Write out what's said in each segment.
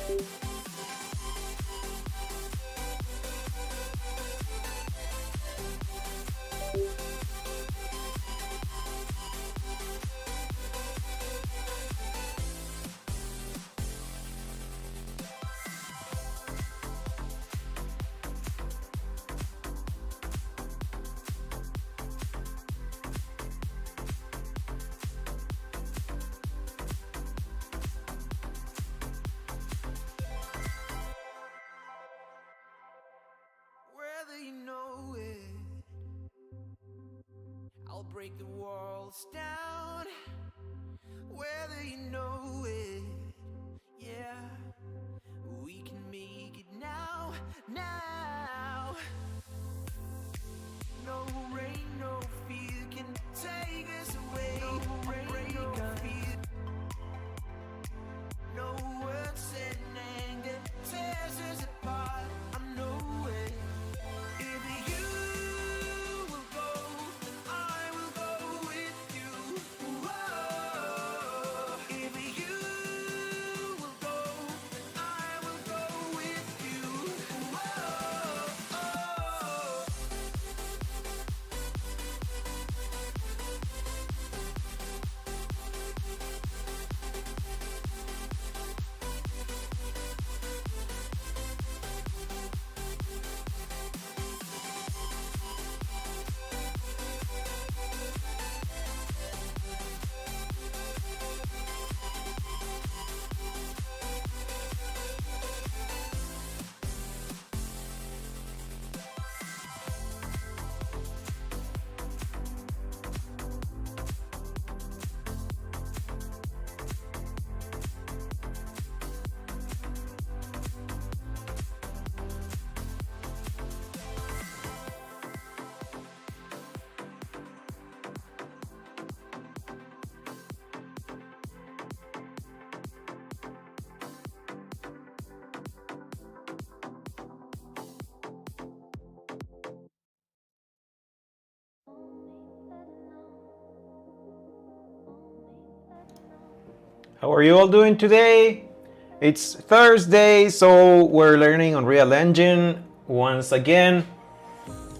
Whether you know it, I'll break the walls down. Whether you know it, yeah, we can make it now, now. No rain, no fear can take us away. No rain, no fear. No words said in anger tears us apart. I know it. If you will go, then I will go with you. Whoa. If you will go, then I will go with you. Whoa. How are you all doing today? It's Thursday, so we're learning Unreal Engine once again.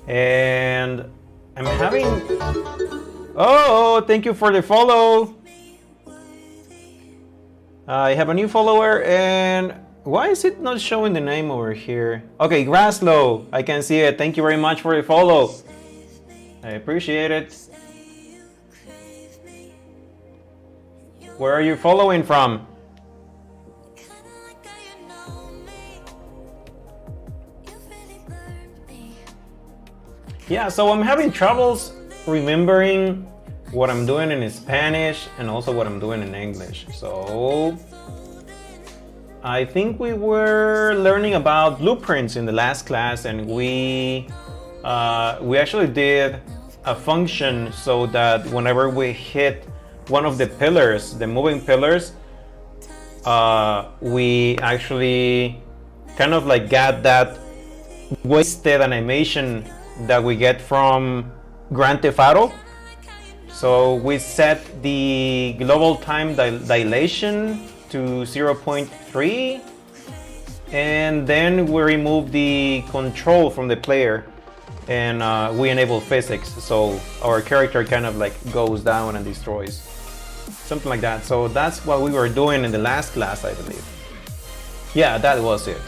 And I'm having... Oh, thank you for the follow. I have a new follower, and why is it not showing the name over here? Okay, Graslow, I can see it. Thank you very much for the follow. I appreciate it. Where are you following from? Yeah, so I'm having troubles remembering what I'm doing in Spanish and also what I'm doing in English. So I think we were learning about blueprints in the last class, and we actually did a function so that whenever we hit one of the pillars, the moving pillars, we actually kind of like got that wasted animation that we get from Grand Theft Auto. So we set the global time dilation to 0.3, and then we remove the control from the player, and we enable physics, so our character kind of like goes down and destroys. Something like that. So that's what we were doing in the last class, I believe. Yeah, that was it.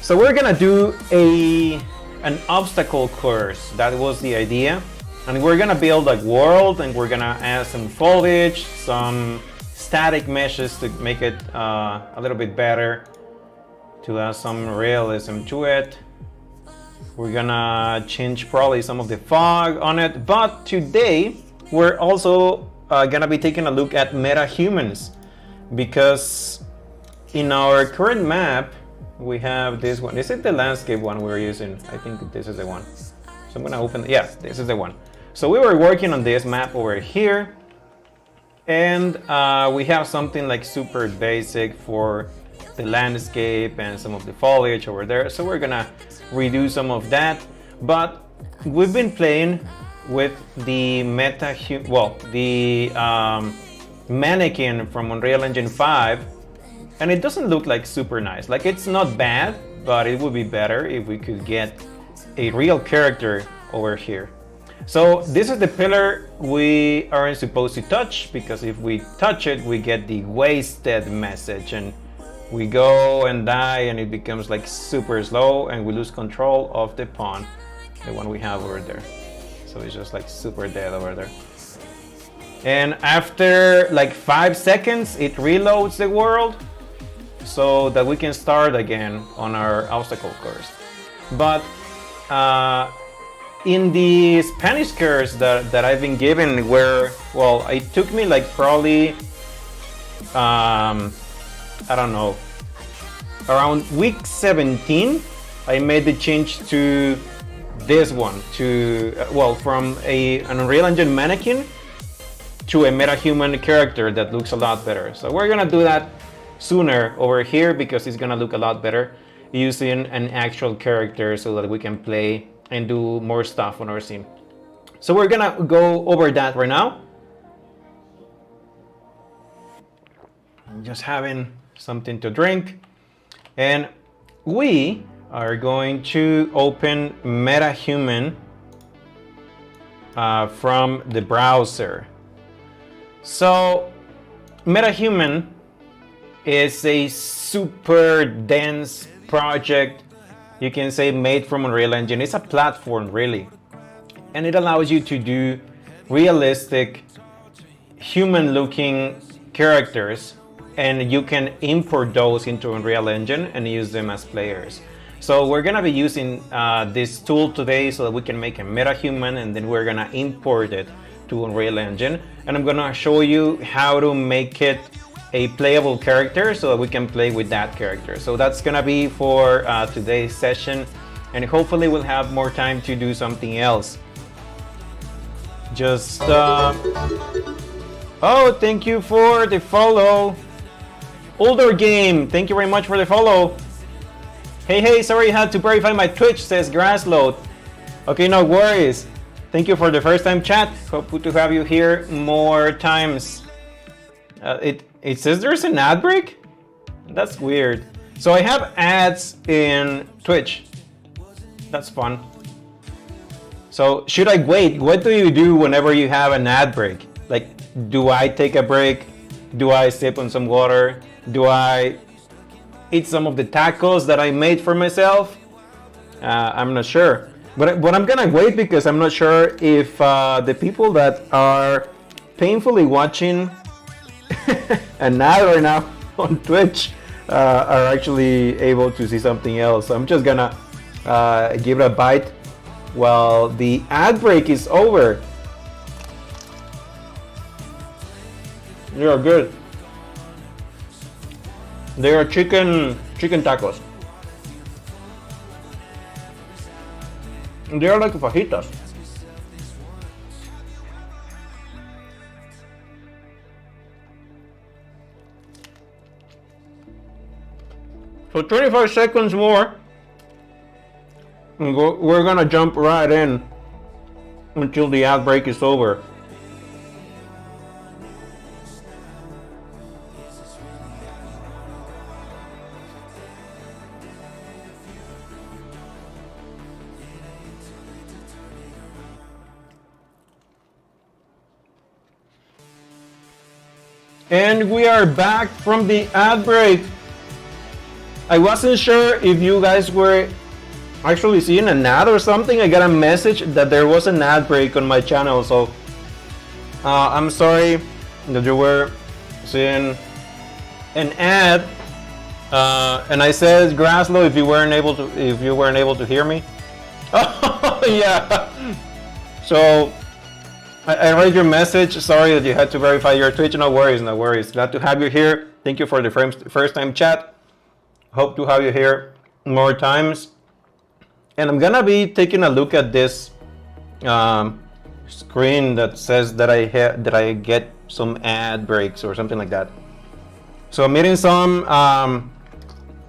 So we're gonna do an obstacle course. That was the idea. And we're gonna build a world, and we're gonna add some foliage, some static meshes to make it a little bit better, to add some realism to it. We're gonna change probably some of the fog on it. But today we're also gonna be taking a look at meta-humans, because in our current map we have this one. Is it the landscape one we're using? I think this is the one. So I'm gonna open, yeah, this is the one. So we were working on this map over here, and we have something like super basic for the landscape and some of the foliage over there. So we're gonna redo some of that, but we've been playing with the mannequin from Unreal Engine 5 and it doesn't look like super nice. Like, it's not bad, but it would be better if we could get a real character over here. So this is the pillar we aren't supposed to touch, because if we touch it, we get the wasted message, and we go and die, and it becomes like super slow, and we lose control of the pawn, the one we have over there. So it's just like super dead over there. And after like 5 seconds, it reloads the world so that we can start again on our obstacle course. But in the Spanish course that I've been given, where, well, it took me like probably, I don't know, around week 17, I made the change to this one, to, well, from an Unreal Engine mannequin to a metahuman character that looks a lot better. So we're gonna do that sooner over here, because it's gonna look a lot better using an actual character so that we can play and do more stuff on our scene. So we're gonna go over that right now. I'm just having something to drink. And we are going to open MetaHuman from the browser. So MetaHuman is a super dense project, you can say, made from Unreal Engine. It's a platform, really, and it allows you to do realistic human-looking characters, and you can import those into Unreal Engine and use them as players. So we're gonna be using this tool today so that we can make a MetaHuman, and then we're gonna import it to Unreal Engine, and I'm gonna show you how to make it a playable character so that we can play with that character. So that's gonna be for today's session, and hopefully we'll have more time to do something else. Just oh, thank you for the follow. Older Game, thank you very much for the follow. Hey, sorry I had to verify my Twitch, says Grassload. Okay, no worries. Thank you for the first time chat. Hope to have you here more times. It says there's an ad break? That's weird. So I have ads in Twitch. That's fun. So should I wait? What do you do whenever you have an ad break? Like, do I take a break? Do I sip on some water? Do I eat some of the tacos that I made for myself? I'm not sure. But I'm gonna wait, because I'm not sure if the people that are painfully watching an ad right now on Twitch are actually able to see something else. So I'm just gonna give it a bite while the ad break is over. They are good. They are chicken tacos. They are like fajitas. So 25 seconds more, and we're gonna jump right in until the ad break is over. And we are back from the ad break. I wasn't sure if you guys were actually seeing an ad or something. I got a message that there was an ad break on my channel, so I'm sorry that you were seeing an ad. And I said, Graslow, if you weren't able to hear me. Oh yeah. So I read your message. Sorry that you had to verify your Twitch. No worries, no worries. Glad to have you here. Thank you for the first time chat. Hope to have you here more times. And I'm gonna be taking a look at this screen that says that I get some ad breaks or something like that. So I'm eating some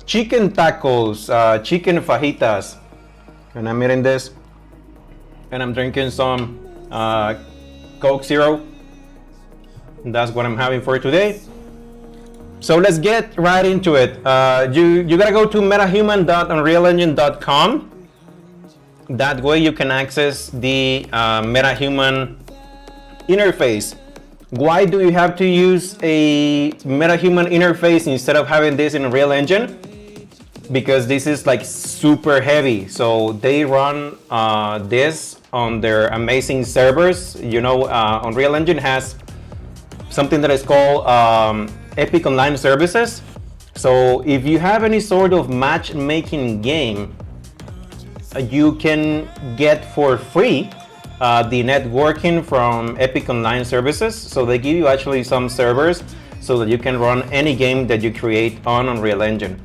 chicken tacos, chicken fajitas, and I'm eating this, and I'm drinking some Coke Zero. And that's what I'm having for today. So let's get right into it. You gotta go to metahuman.unrealengine.com. That way you can access the MetaHuman interface. Why do you have to use a MetaHuman interface instead of having this in Unreal Engine? Because this is like super heavy. So they run this on their amazing servers. You know, Unreal Engine has something that is called Epic Online Services. So if you have any sort of matchmaking game, you can get for free the networking from Epic Online Services. So they give you actually some servers so that you can run any game that you create on Unreal Engine.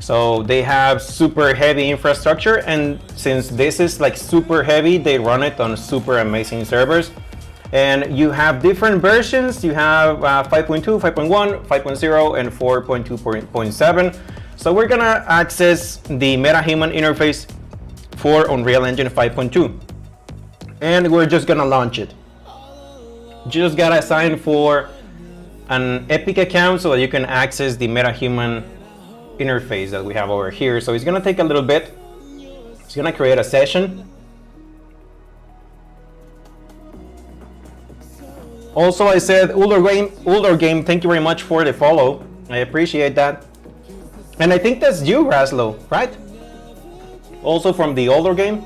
So they have super heavy infrastructure, and since this is like super heavy, they run it on super amazing servers. And you have different versions. You have 5.2, 5.1, 5.0, and 4.2.7. So we're gonna access the MetaHuman interface for Unreal Engine 5.2. And we're just gonna launch it. You just gotta sign for an Epic account so that you can access the MetaHuman interface that we have over here. So it's gonna take a little bit. It's gonna create a session. Also, I said Ulder Game, thank you very much for the follow. I appreciate that. And I think that's you, Raslo, right? Also from the Ulder Game.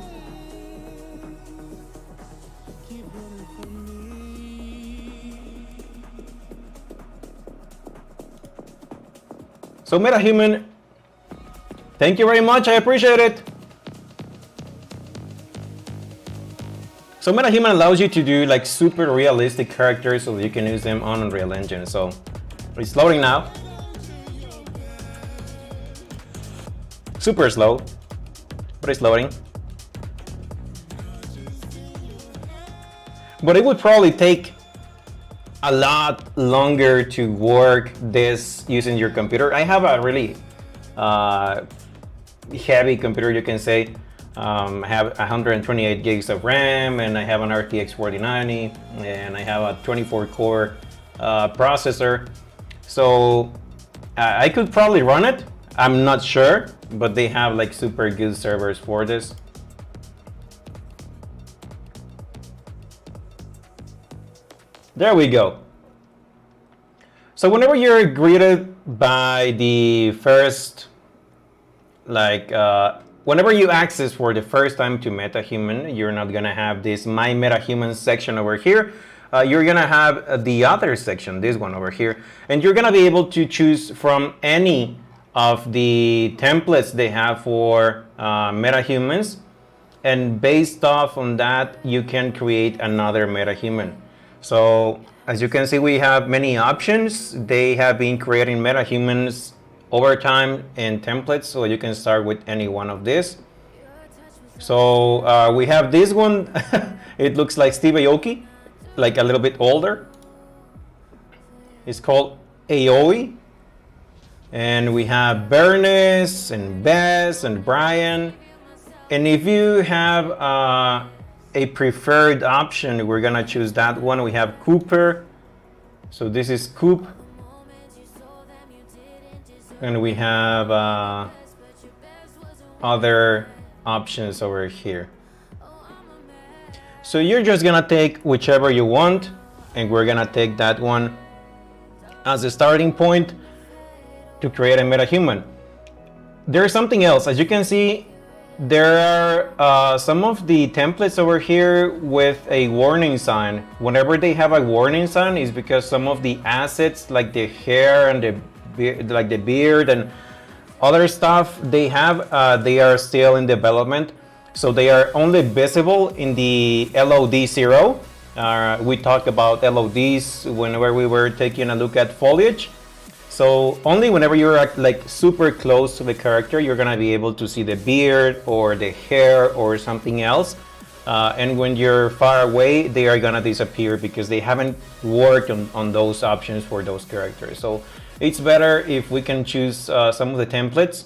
So MetaHuman, thank you very much, I appreciate it. So MetaHuman allows you to do like super realistic characters so that you can use them on Unreal Engine. So it's loading now. Super slow, but it's loading. But it would probably take a lot longer to work this using your computer. I have a really heavy computer, you can say. I have 128 gigs of RAM, and I have an RTX 4090, and I have a 24 core processor. So I could probably run it. I'm not sure, but they have like super good servers for this. There we go. So whenever you're greeted by the first, whenever you access for the first time to MetaHuman, you're not gonna have this My MetaHuman section over here. You're gonna have the other section, this one over here, and you're gonna be able to choose from any of the templates they have for MetaHumans, and based off on that, you can create another MetaHuman. So as you can see, we have many options. They have been creating MetaHumans over time in templates, so you can start with any one of these. So we have this one. It looks like Steve Aoki, like a little bit older. It's called Aoi. And we have Bernice and Bess and Brian. And if you have a preferred option, we're gonna choose that one. We have Cooper. So this is Coop. And we have other options over here. So you're just gonna take whichever you want, and we're gonna take that one as a starting point to create a MetaHuman. There's something else. As you can see, there are some of the templates over here with a warning sign. Whenever they have a warning sign, is because some of the assets, like the hair and the beard and other stuff they have, they are still in development. So they are only visible in the LOD 0. We talked about LODs whenever we were taking a look at foliage. So only whenever you're like super close to the character, you're gonna be able to see the beard or the hair or something else. And when you're far away, they are gonna disappear because they haven't worked on those options for those characters. So it's better if we can choose some of the templates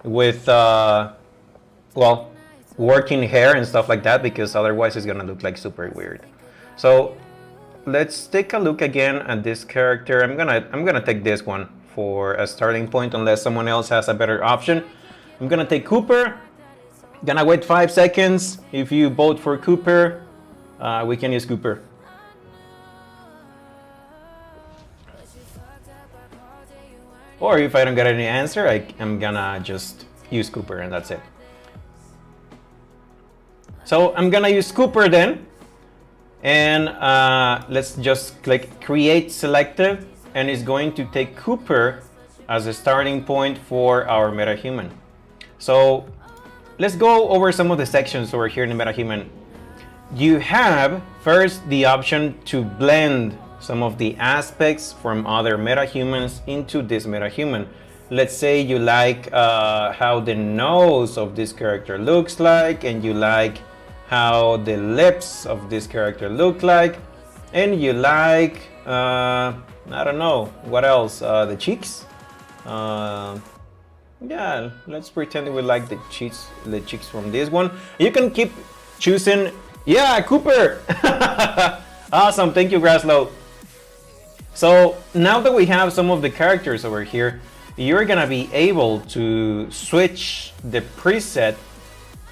with, well, working hair and stuff like that, because otherwise it's gonna look like super weird. So let's take a look again at this character. I'm gonna take this one for a starting point unless someone else has a better option. I'm gonna take Cooper. Gonna wait 5 seconds. If you vote for Cooper, we can use Cooper. Or if I don't get any answer, I'm gonna just use Cooper and that's it. So I'm gonna use Cooper then. And let's just click create selective, and it's going to take Cooper as a starting point for our MetaHuman. So let's go over some of the sections over here in the MetaHuman. You have first the option to blend some of the aspects from other MetaHumans into this MetaHuman. Let's say you like how the nose of this character looks like, and you like how the lips of this character look like, and you like I don't know what else, the cheeks. Yeah, let's pretend we like the cheeks from this one. You can keep choosing. Yeah, Cooper. Awesome, thank you, Graslow. So now that we have some of the characters over here, you're gonna be able to switch the preset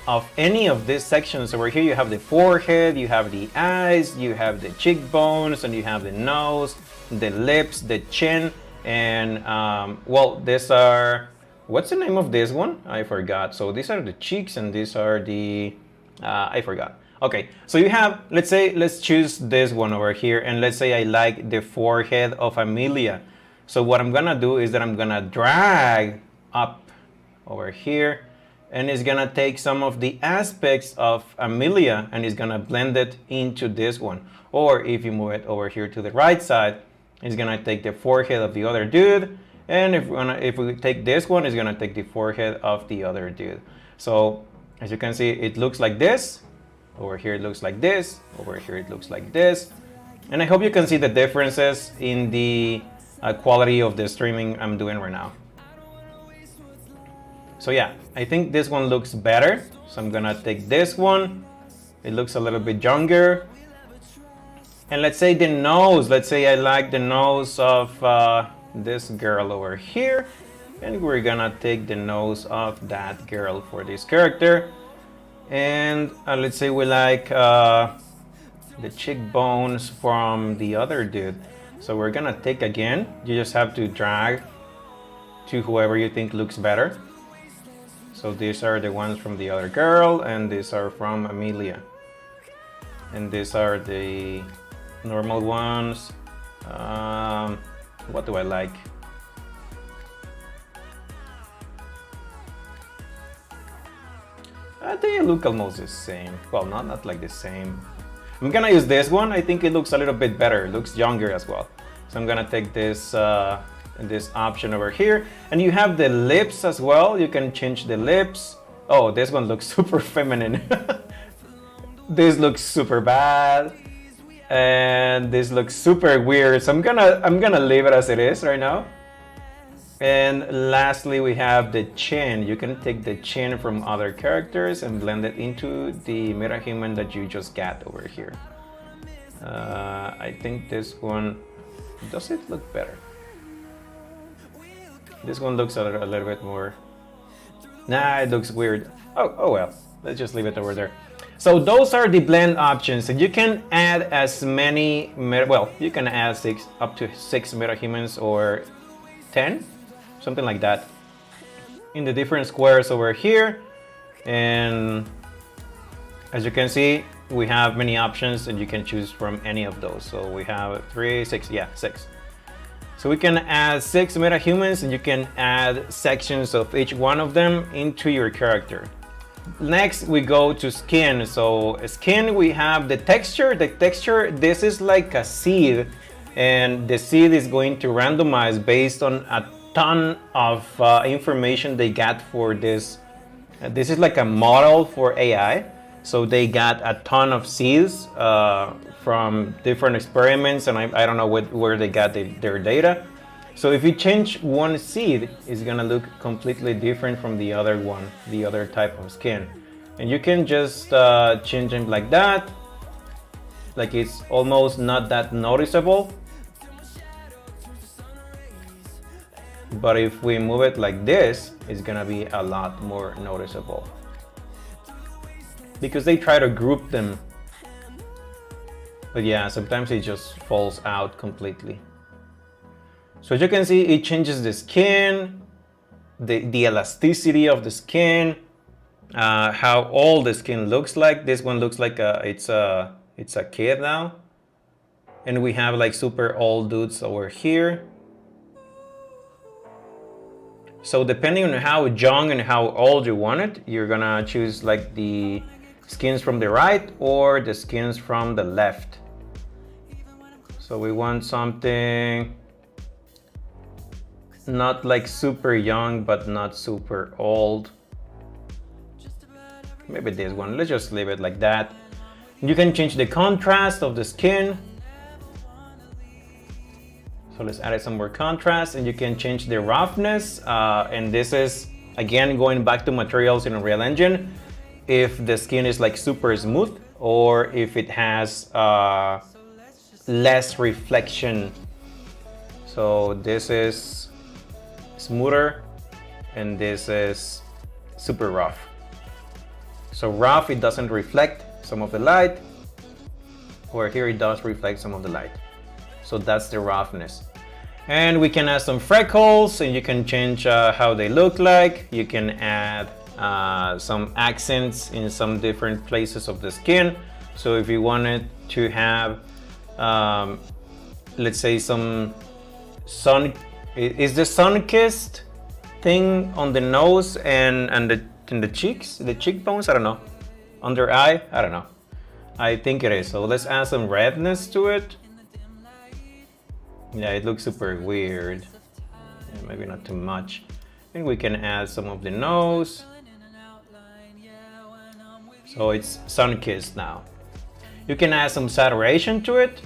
of any of these sections. Over here you have the forehead, you have the eyes, you have the cheekbones, and you have the nose, the lips, the chin, and well, these are, what's the name of this one? I forgot. So these are the cheeks, and these are the I forgot. Okay, so you have, let's choose this one over here, and let's say I like the forehead of Amelia. So what I'm gonna do is that I'm gonna drag up over here, and it's gonna take some of the aspects of Amelia and it's gonna blend it into this one. Or if you move it over here to the right side, it's gonna take the forehead of the other dude, and if we take this one, it's gonna take the forehead of the other dude. So as you can see, it looks like this. Over here it looks like this, over here it looks like this. And I hope you can see the differences in the quality of the streaming I'm doing right now. So yeah, I think this one looks better. So I'm gonna take this one. It looks a little bit younger. And let's say the nose, let's say I like the nose of this girl over here. And we're gonna take the nose of that girl for this character. And let's say we like the cheekbones from the other dude. So we're gonna take again. You just have to drag to whoever you think looks better. So these are the ones from the other girl, and these are from Amelia. And these are the normal ones. What do I like? They look almost the same. Well, not like the same. I'm gonna use this one. I think it looks a little bit better. It looks younger as well. So I'm gonna take this this option over here. And you have the lips as well. You can change the lips. Oh, this one looks super feminine. This looks super bad. And this looks super weird. So I'm gonna leave it as it is right now. And lastly, we have the chin. You can take the chin from other characters and blend it into the MetaHuman that you just got over here. I think this one, does it look better? This one looks a little bit more, nah, it looks weird. Oh well, let's just leave it over there. So those are the blend options, and you can add as many, well, you can add up to 6 MetaHumans or 10. Something like that in the different squares over here. And as you can see, we have many options and you can choose from any of those. So we have 3, 6, yeah, 6. So we can add 6 MetaHumans, and you can add sections of each one of them into your character. Next we go to skin. So skin, we have the texture. The texture, this is like a seed, and the seed is going to randomize based on a ton of information they got for this. This is like a model for AI. So they got a ton of seeds from different experiments, and I don't know where they got their data. So if you change one seed, it's gonna look completely different from the other one, the other type of skin. And you can just change them like that. Like it's almost not that noticeable. But if we move it like this, it's gonna be a lot more noticeable. Because they try to group them. But yeah, sometimes it just falls out completely. So as you can see, it changes the skin, the elasticity of the skin, how old the skin looks like. This one looks like it's a kid now. And we have like super old dudes over here. So depending on how young and how old you want it, you're gonna choose like the skins from the right or the skins from the left. So we want something not like super young, but not super old. Maybe this one, let's just leave it like that. You can change the contrast of the skin. So let's add some more contrast, and you can change the roughness. And this is, again, going back to materials in Unreal Engine. If the skin is like super smooth, or if it has less reflection. So this is smoother, and this is super rough. So rough, it doesn't reflect some of the light, or here it does reflect some of the light. So that's the roughness. And we can add some freckles, and you can change how they look like. You can add some accents in some different places of the skin. So if you wanted to have, let's say some sun, is the sun-kissed thing on the nose and in the cheeks, the cheekbones, I don't know. Under eye, I don't know. I think it is. So let's add some redness to it. Yeah, it looks super weird. Yeah, maybe not too much. I think we can add some of the nose. So it's sun-kissed now. You can add some saturation to it,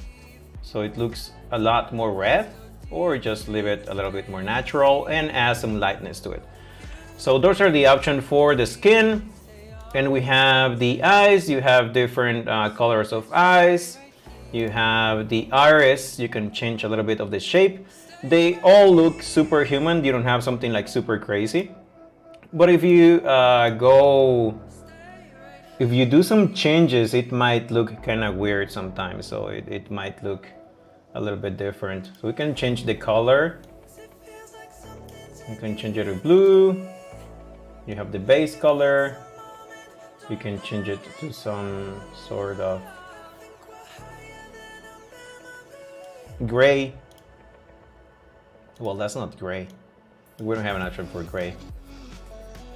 so it looks a lot more red, or just leave it a little bit more natural and add some lightness to it. So those are the options for the skin. And we have the eyes. You have different colors of eyes. You have the iris. You can change a little bit of the shape. They all look superhuman. You don't have something like super crazy. But if you if you do some changes, it might look kind of weird sometimes. So it might look a little bit different. So we can change the color. You can change it to blue. You have the base color. You can change it to some sort of gray. Well, that's not gray. We don't have an option for gray.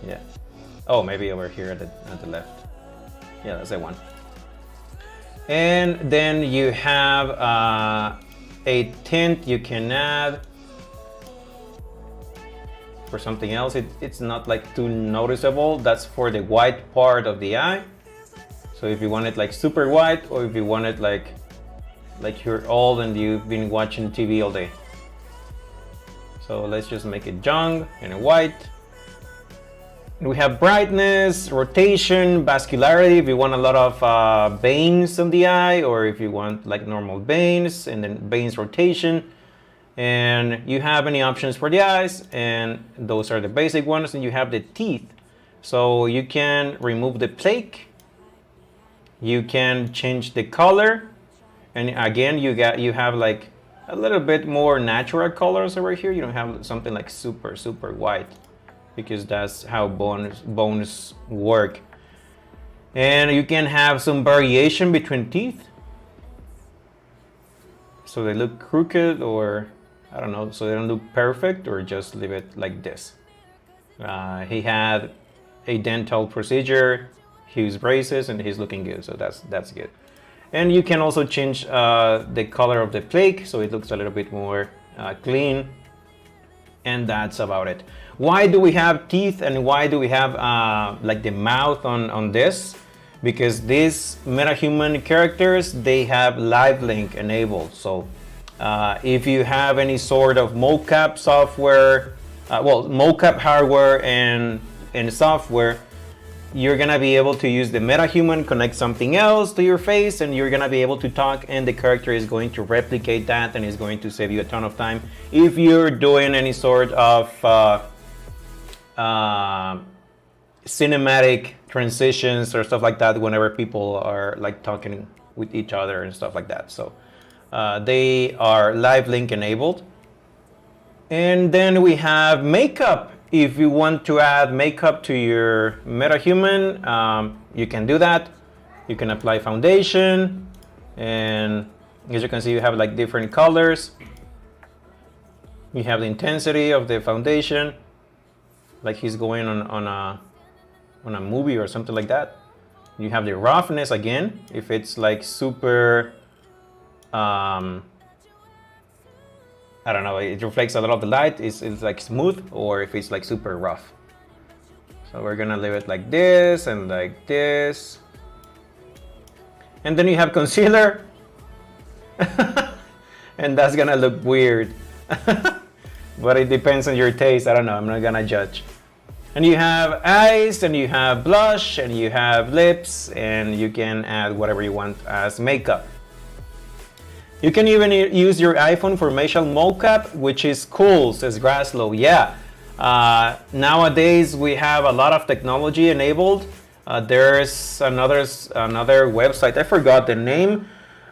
Yeah. Oh, maybe over here at the left. Yeah, that's the one. And then you have a tint you can add for something else. It's not like too noticeable. That's for the white part of the eye. So if you want it like super white, or if you want it like you're old and you've been watching TV all day. So let's just make it young and white. We have brightness, rotation, vascularity, if you want a lot of veins on the eye, or if you want like normal veins, and then veins rotation. And you have any options for the eyes, and those are the basic ones. And you have the teeth. So you can remove the plaque. You can change the color. And again, you have like a little bit more natural colors over here. You don't have something like super white, because that's how bones work. And you can have some variation between teeth. So they look crooked, or I don't know, so they don't look perfect, or just leave it like this. He had a dental procedure, he used braces, and he's looking good, so that's good. And you can also change the color of the plaque, so it looks a little bit more clean. And that's about it. Why do we have teeth, and why do we have like the mouth on this? Because these metahuman characters, they have live link enabled. So if you have any sort of mocap software, mocap hardware and software, you're gonna be able to use the MetaHuman, connect something else to your face, and you're gonna be able to talk, and the character is going to replicate that, and is going to save you a ton of time if you're doing any sort of cinematic transitions or stuff like that whenever people are like talking with each other and stuff like that. So they are live link enabled. And then we have makeup. If you want to add makeup to your MetaHuman, you can do that. You can apply foundation, and as you can see, you have like different colors. You have the intensity of the foundation, like he's going on a movie or something like that. You have the roughness again, if it's like super, I don't know, it reflects a lot of the light, it's like smooth, or if it's like super rough. So we're gonna leave it like this and like this. And then you have concealer. And that's gonna look weird. But it depends on your taste, I don't know, I'm not gonna judge. And you have eyes, and you have blush, and you have lips, and you can add whatever you want as makeup. You can even use your iPhone for facial mocap, which is cool, says Graslow. Yeah, nowadays we have a lot of technology enabled. There's another website, I forgot the name,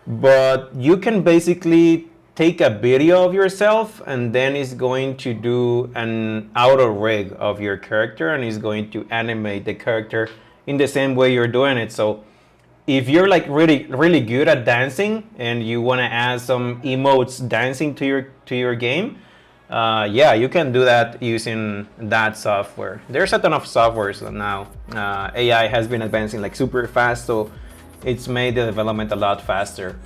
but you can basically take a video of yourself, and then it's going to do an auto rig of your character, and it's going to animate the character in the same way you're doing it. So if you're like really good at dancing and you want to add some emotes dancing to your game, yeah, you can do that using that software. There's a ton of softwares now. AI has been advancing like super fast, so it's made the development a lot faster.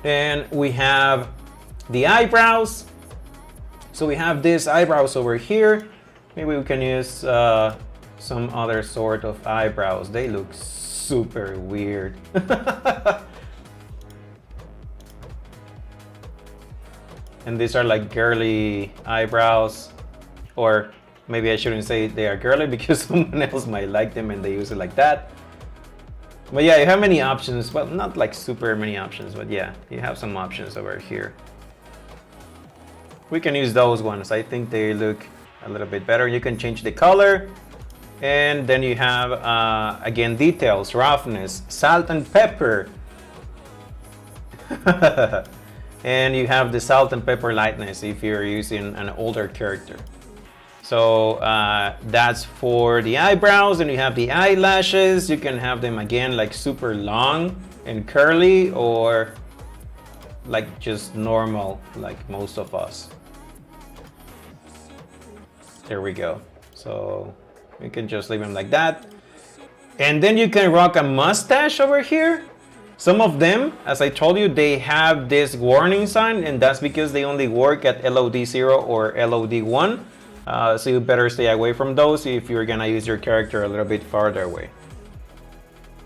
And we have the eyebrows. So we have these eyebrows over here. Maybe we can use some other sort of eyebrows. They look super weird. And these are like girly eyebrows, or maybe I shouldn't say they are girly because someone else might like them and they use it like that. But yeah, you have many options. Well, not like super many options, but yeah, you have some options over here. We can use those ones. I think they look a little bit better. You can change the color. And then you have, again, details, roughness, salt and pepper. And you have the salt and pepper lightness if you're using an older character. So that's for the eyebrows. And you have the eyelashes. You can have them, again, like super long and curly, or like just normal, like most of us. There we go. So you can just leave them like that. And then you can rock a mustache over here. Some of them, as I told you, they have this warning sign, and that's because they only work at LOD 0 or LOD 1. So you better stay away from those if you're gonna use your character a little bit farther away.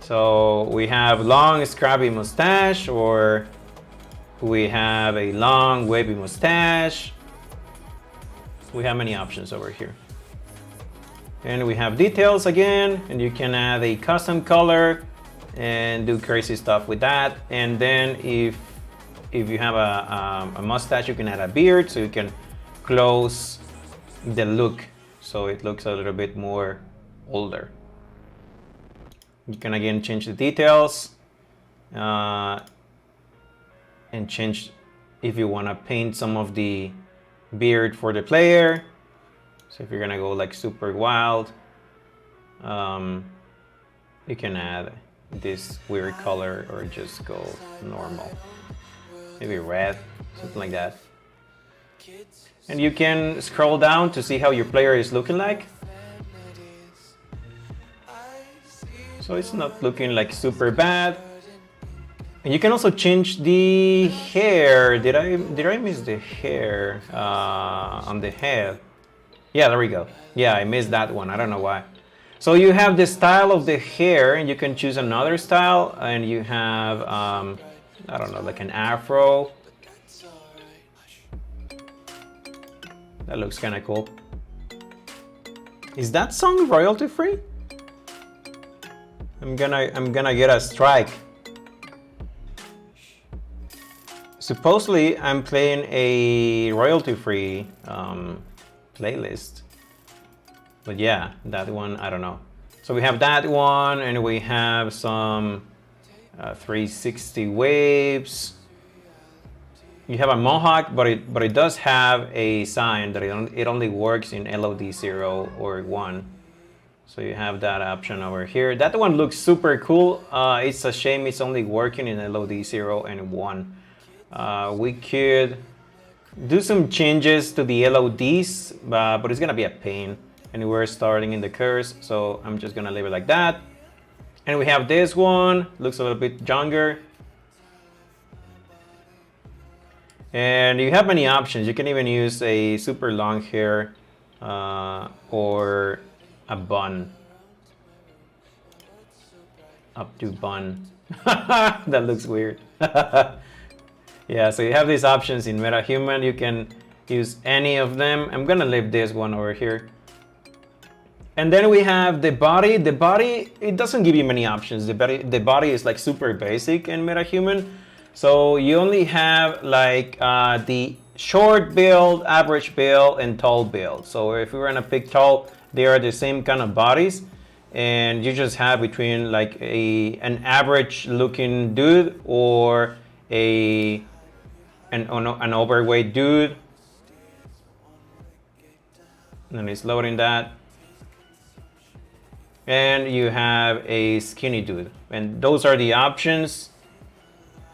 So we have long scrappy mustache, or we have a long wavy mustache. We have many options over here. And we have details again, and you can add a custom color and do crazy stuff with that. And then if you have a mustache, you can add a beard, so you can close the look so it looks a little bit more older. You can again change the details and change if you want to paint some of the beard for the player. So if you're gonna go like super wild, you can add this weird color, or just go normal, maybe red, something like that. And you can scroll down to see how your player is looking like. So it's not looking like super bad. And you can also change the hair. Did I miss the hair on the head? Yeah, there we go. Yeah, I missed that one. I don't know why. So you have the style of the hair, and you can choose another style, and you have, I don't know, like an afro. That looks kind of cool. Is that song royalty free? I'm gonna get a strike. Supposedly I'm playing a royalty free playlist. But yeah, that one, I don't know. So we have that one, and we have some 360 waves. You have a Mohawk, but it does have a sign that it only works in LOD 0 or 1. So you have that option over here. That one looks super cool. It's a shame it's only working in LOD 0 and 1. We could do some changes to the LODs, but it's gonna be a pain. And we're starting in the curse, so I'm just gonna leave it like that. And we have this one, looks a little bit younger. And you have many options. You can even use a super long hair or a bun. Updo bun. That looks weird. Yeah, so you have these options in MetaHuman. You can use any of them. I'm gonna leave this one over here. And then we have the body. The body, it doesn't give you many options. The body is like super basic in MetaHuman. So you only have like the short build, average build, and tall build. So if we were gonna pick tall, they are the same kind of bodies. And you just have between like an average looking dude or an overweight dude. And it's loading that. And you have a skinny dude. And those are the options.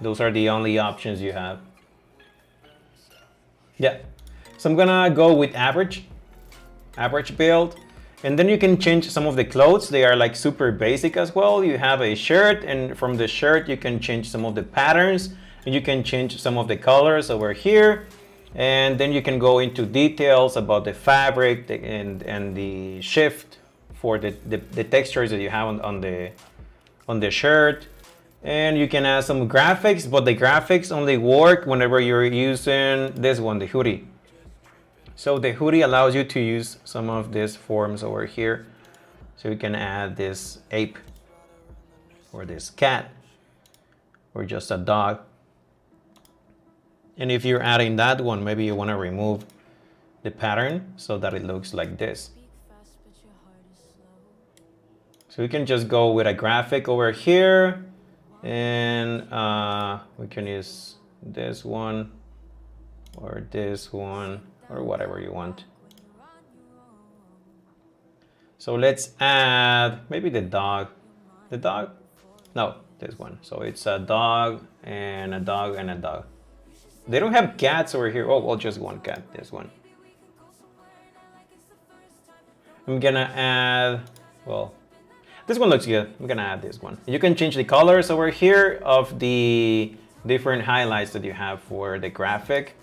Those are the only options you have. Yeah. So I'm gonna go with average build. And then you can change some of the clothes. They are like super basic as well. You have a shirt, and from the shirt you can change some of the patterns. And you can change some of the colors over here. And then you can go into details about the fabric and the shift for the textures that you have on the shirt. And you can add some graphics, but the graphics only work whenever you're using this one, the hoodie. So the hoodie allows you to use some of these forms over here. So you can add this ape or this cat or just a dog. And if you're adding that one, maybe you want to remove the pattern so that it looks like this. So we can just go with a graphic over here, and we can use this one or this one or whatever you want. So let's add maybe the dog. The dog? No, this one. So it's a dog and a dog and a dog. They don't have cats over here. Oh, well, just one cat, this one. I'm gonna add, well, this one looks good. I'm gonna add this one. You can change the colors over here of the different highlights that you have for the graphic.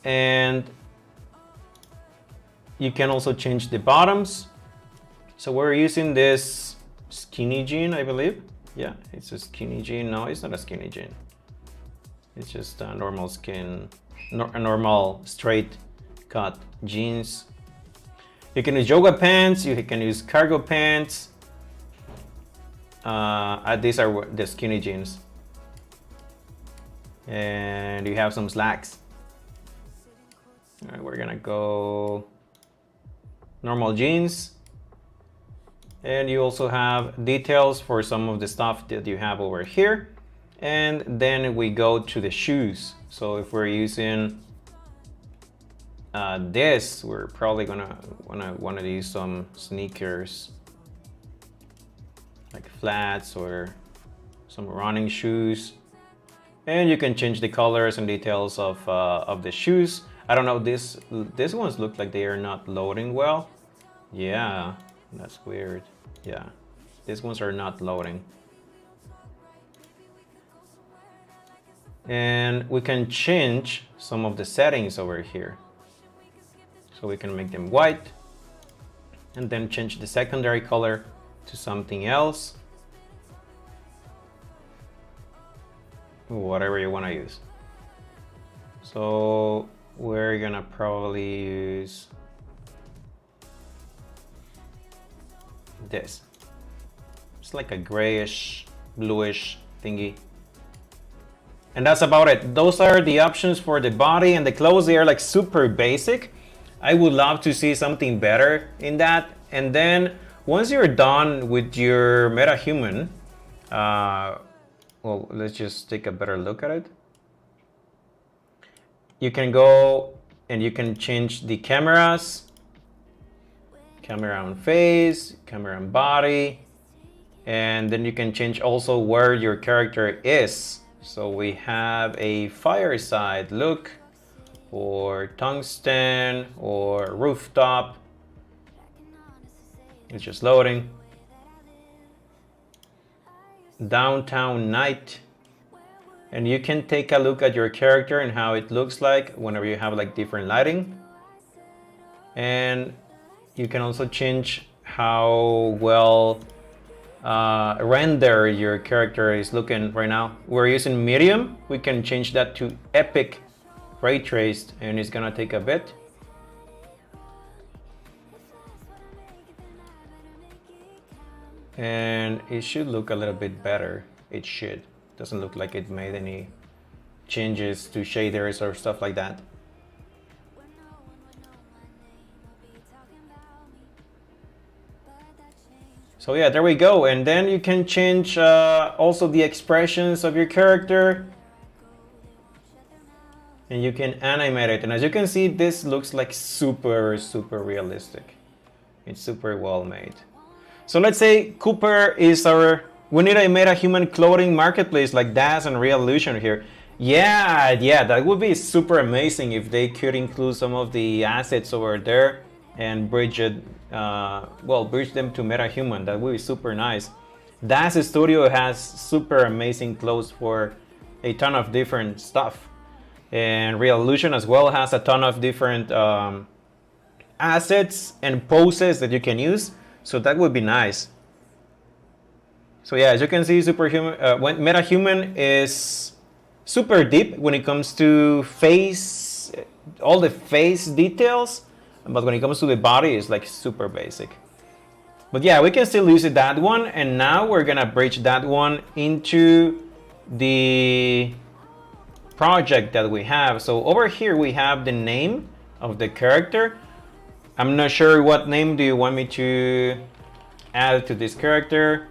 And you can also change the bottoms. So we're using this skinny jean, I believe. Yeah, it's a skinny jean. No, it's not a skinny jean. It's just a normal skin, a normal straight cut jeans. You can use yoga pants. You can use cargo pants. These are the skinny jeans. And you have some slacks. All right, we're gonna go normal jeans. And you also have details for some of the stuff that you have over here. And then we go to the shoes. So if we're using this, we're probably gonna wanna use some sneakers, like flats or some running shoes. And you can change the colors and details of the shoes. I don't know, these ones look like they are not loading well. Yeah, that's weird. Yeah, these ones are not loading. And we can change some of the settings over here. So we can make them white and then change the secondary color to something else. Whatever you want to use. So we're gonna probably use this. It's like a grayish, bluish thingy. And that's about it. Those are the options for the body and the clothes. They are like super basic. I would love to see something better in that. And then once you're done with your MetaHuman, well, let's just take a better look at it. You can go and you can change the cameras, camera on face, camera on body, and then you can change also where your character is. So we have a fireside look, or tungsten, or rooftop. It's just loading. Downtown night. And you can take a look at your character and how it looks like whenever you have like different lighting. And you can also change how well render your character is looking right now. We're using medium. We can change that to epic ray traced, and it's gonna take a bit. And it should look a little bit better. It should. Doesn't look like it made any changes to shaders or stuff like that. So yeah, there we go. And then you can change also the expressions of your character. And you can animate it. And as you can see, this looks like super realistic. It's super well made. So let's say Cooper is our... We need a MetaHuman clothing marketplace like Daz and Reallusion here. Yeah, that would be super amazing if they could include some of the assets over there and bridge it, bridge them to MetaHuman. That would be super nice. Daz Studio has super amazing clothes for a ton of different stuff. And Reallusion as well has a ton of different assets and poses that you can use. So that would be nice. So yeah, as you can see, MetaHuman is super deep when it comes to face, all the face details. But when it comes to the body, it's like super basic. But yeah, we can still use that one. And now we're gonna bridge that one into the project that we have. So over here we have the name of the character. I'm not sure what name do you want me to add to this character,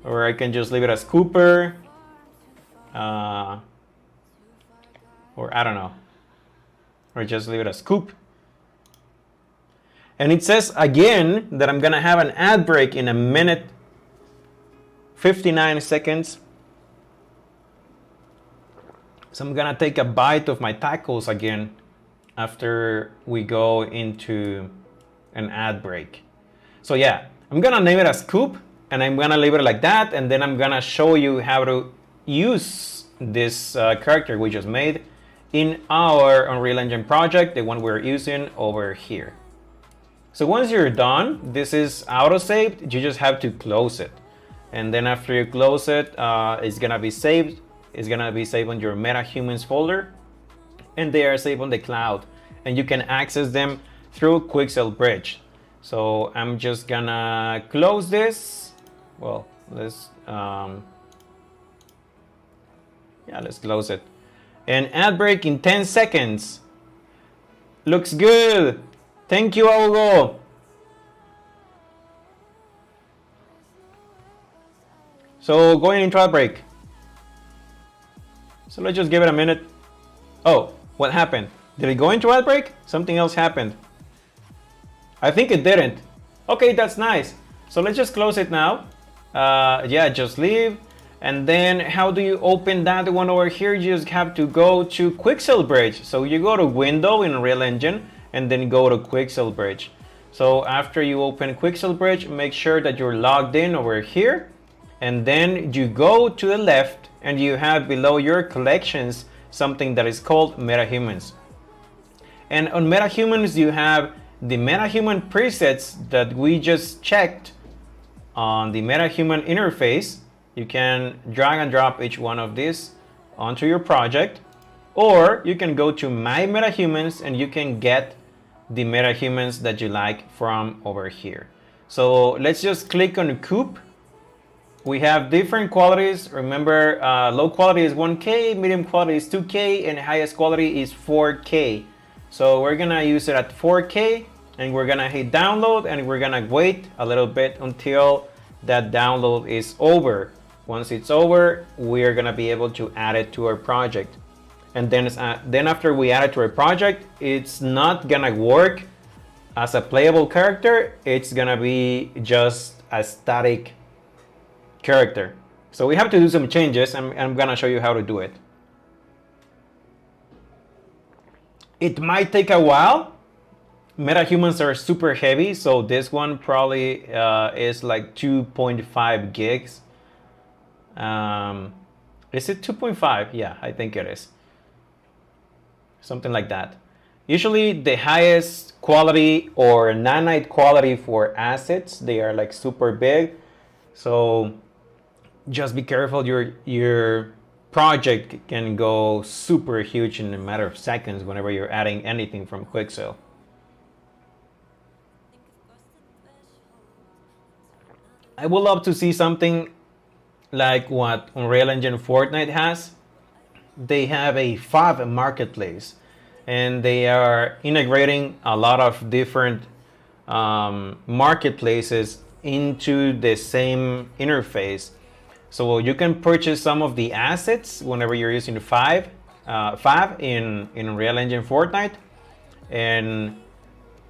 or I can just leave it as Cooper, or I don't know, or just leave it as Coop. And it says again that I'm gonna have an ad break in 1:59 seconds. So I'm gonna take a bite of my tacos again after we go into an ad break. So yeah, I'm gonna name it as Coop, and I'm gonna leave it like that, and then I'm gonna show you how to use this character we just made in our Unreal Engine project, the one we're using over here. So once you're done, this is auto-saved, you just have to close it. And then after you close it, it's gonna be saved. It's gonna be saved on your MetaHumans folder, and they are saved on the cloud, and you can access them through Quixel Bridge. So I'm just gonna close this. Well, let's close it. And ad break in 10 seconds. Looks good. Thank you, Augo. So going into ad break. So let's just give it a minute. Oh, what happened? Did it go into ad break? Something else happened. I think it didn't. Okay, that's nice. So let's just close it now. Yeah, just leave. And then how do you open that one over here? You just have to go to Quixel Bridge. So you go to Window in Unreal Engine and then go to Quixel Bridge. So after you open Quixel Bridge, make sure that you're logged in over here. And then you go to the left and you have below your collections something that is called MetaHumans. And on MetaHumans, you have the MetaHuman presets that we just checked on the MetaHuman interface. You can drag and drop each one of these onto your project, or you can go to My MetaHumans and you can get the MetaHumans that you like from over here. So let's just click on Coupe. We have different qualities. Remember, low quality is 1K, medium quality is 2K, and highest quality is 4K. So we're gonna use it at 4K, and we're gonna hit download, and we're gonna wait a little bit until that download is over. Once it's over, we're gonna be able to add it to our project. And then after we add it to our project, it's not gonna work as a playable character. It's gonna be just a static character. So we have to do some changes, and I'm gonna show you how to do it. It might take a while. Metahumans are super heavy, so this one probably is like 2.5 gigs. Is it 2.5? Yeah, I think it is. Something like that. Usually the highest quality or nanite quality for assets, they are like super big. So just be careful. Your project can go super huge in a matter of seconds whenever you're adding anything from Quixel. I would love to see something like what Unreal Engine Fortnite has. They have a FAV marketplace, and they are integrating a lot of different marketplaces into the same interface. So you can purchase some of the assets whenever you're using FAV in Unreal Engine Fortnite, and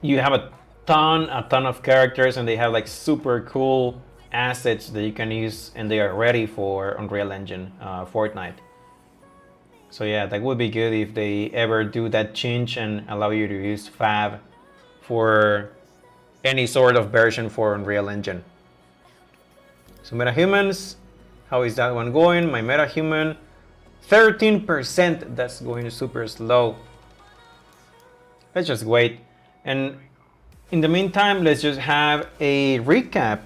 you have a ton of characters, and they have like super cool assets that you can use, and they are ready for Unreal Engine Fortnite. So yeah, that would be good if they ever do that change and allow you to use FAV for any sort of version for Unreal Engine. So metahumans, how is that one going? My metahuman, 13%, that's going super slow. Let's just wait. And in the meantime, let's just have a recap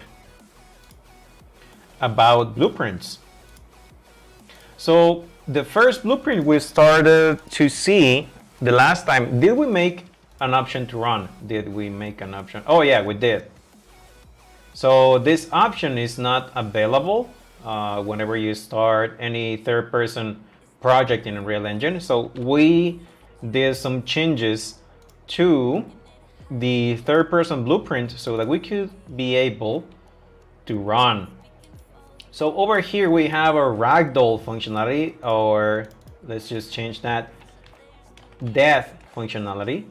about blueprints. So the first blueprint we started to see the last time, did we make an option to run? Did we make an option? Oh yeah, we did. So this option is not available whenever you start any third-person project in Unreal Engine. So we did some changes to the third-person blueprint so that we could be able to run. So over here we have our ragdoll functionality, or let's just change that, death functionality.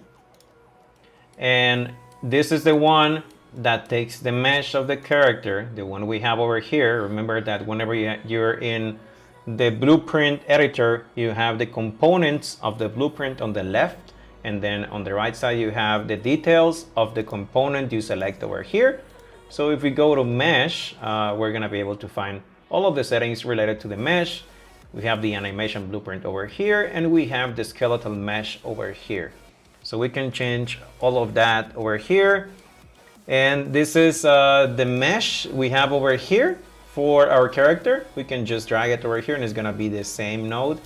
And this is the one that takes the mesh of the character, the one we have over here. Remember that whenever you're in the blueprint editor, you have the components of the blueprint on the left, and then on the right side you have the details of the component you select over here. So if we go to mesh, we're gonna be able to find all of the settings related to the mesh. We have the animation blueprint over here, and we have the skeletal mesh over here. So we can change all of that over here. And this is the mesh we have over here for our character. We can just drag it over here and it's gonna be the same node.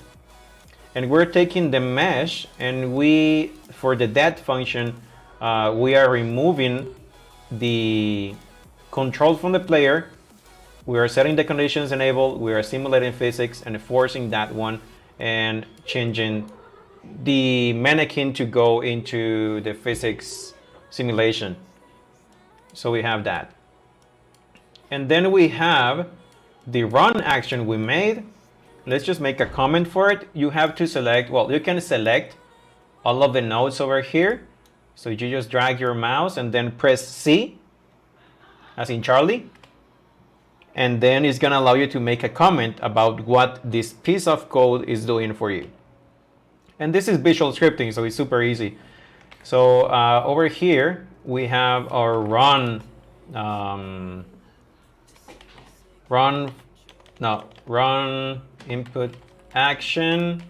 And we're taking the mesh, and for the death function, we are removing the control from the player. We are setting the conditions enabled, we are simulating physics and forcing that one, and changing the mannequin to go into the physics simulation. So we have that. And then we have the run action we made. Let's just make a comment for it. You have to select, well, you can select all of the nodes over here. So you just drag your mouse and then press C, as in Charlie. And then it's gonna allow you to make a comment about what this piece of code is doing for you. And this is visual scripting, so it's super easy. So over here, we have our run input action,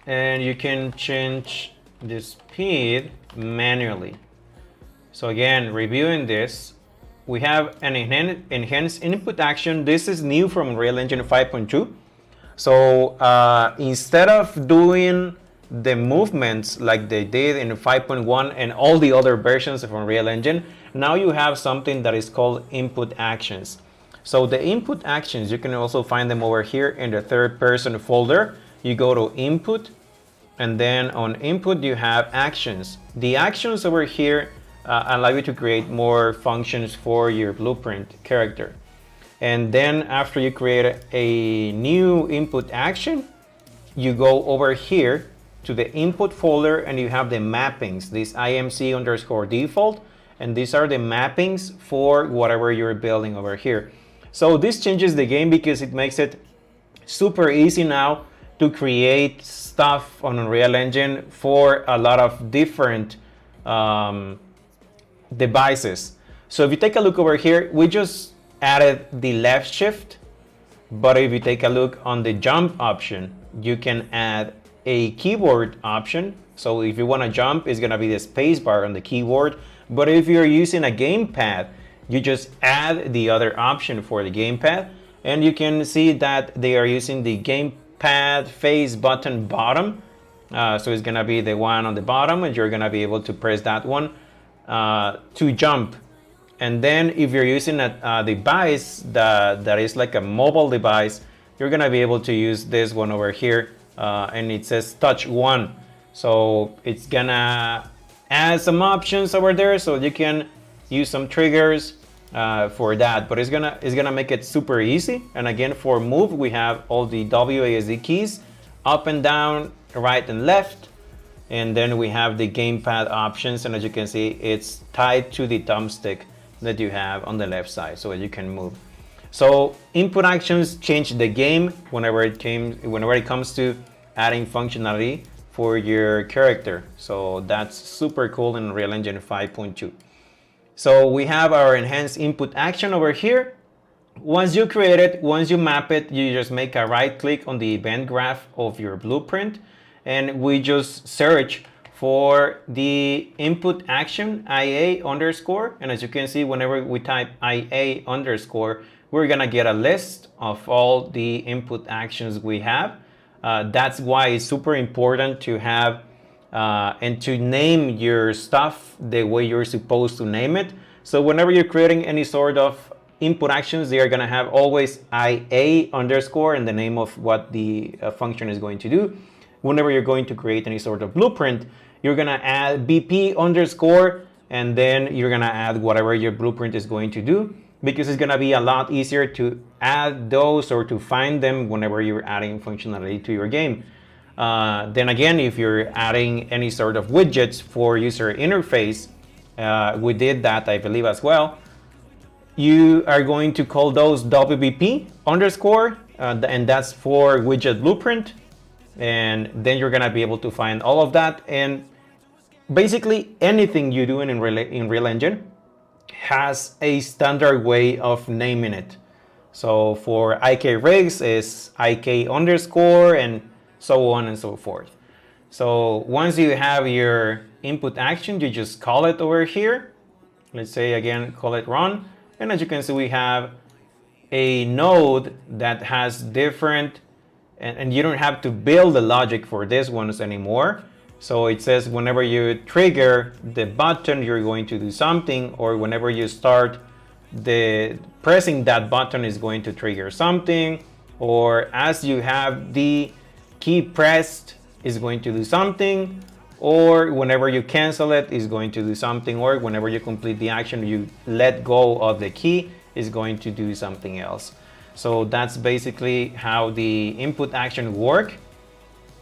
and you can change the speed manually. So again, reviewing this, we have an enhanced input action. This is new from Unreal Engine 5.2. So instead of doing the movements like they did in 5.1 and all the other versions of Unreal Engine, now you have something that is called input actions. So the input actions, you can also find them over here in the third person folder. You go to input, and then on input you have actions. The actions over here allow you to create more functions for your blueprint character. And then after you create a new input action, you go over here to the input folder and you have the mappings, this IMC_default, and these are the mappings for whatever you're building over here. So this changes the game because it makes it super easy now to create stuff on Unreal Engine for a lot of different devices. So if you take a look over here, we just added the left shift, but if you take a look on the jump option, you can add a keyboard option. So if you want to jump, it's going to be the space bar on the keyboard. But if you're using a gamepad, you just add the other option for the gamepad, and you can see that they are using the gamepad face button bottom. So it's going to be the one on the bottom, and you're going to be able to press that one to jump. And then if you're using a device that is like a mobile device, you're going to be able to use this one over here, and it says touch one. So it's going to add some options over there so you can use some triggers for that, but it's gonna make it super easy. And again, for move, we have all the WASD keys, up and down, right and left, and then we have the gamepad options, and as you can see, it's tied to the thumbstick that you have on the left side so you can move. So input actions change the game whenever it comes to adding functionality for your character. So that's super cool in Unreal Engine 5.2. So we have our enhanced input action over here. Once you create it, once you map it, you just make a right click on the event graph of your blueprint, and we just search for the input action IA underscore. And as you can see, whenever we type IA underscore, we're gonna get a list of all the input actions we have. That's why it's super important to have and to name your stuff the way you're supposed to name it. So whenever you're creating any sort of input actions, they are going to have always IA underscore and the name of what the function is going to do. Whenever you're going to create any sort of blueprint, you're going to add BP underscore, and then you're going to add whatever your blueprint is going to do, because it's going to be a lot easier to add those or to find them whenever you're adding functionality to your game. Then again, if you're adding any sort of widgets for user interface, we did that, I believe, as well. You are going to call those WBP underscore, and that's for widget blueprint. And then you're gonna be able to find all of that. And basically anything you do in Unreal Engine has a standard way of naming it. So for IK rigs is IK underscore, and so on and so forth. So once you have your input action, you just call it over here. Let's say again, call it run. And as you can see, we have a node that has different, and you don't have to build the logic for this ones anymore. So it says whenever you trigger the button, you're going to do something, or whenever you start pressing that button is going to trigger something, or as you have the key pressed is going to do something, or whenever you cancel it is going to do something, or whenever you complete the action you let go of the key is going to do something else. So that's basically how the input action work.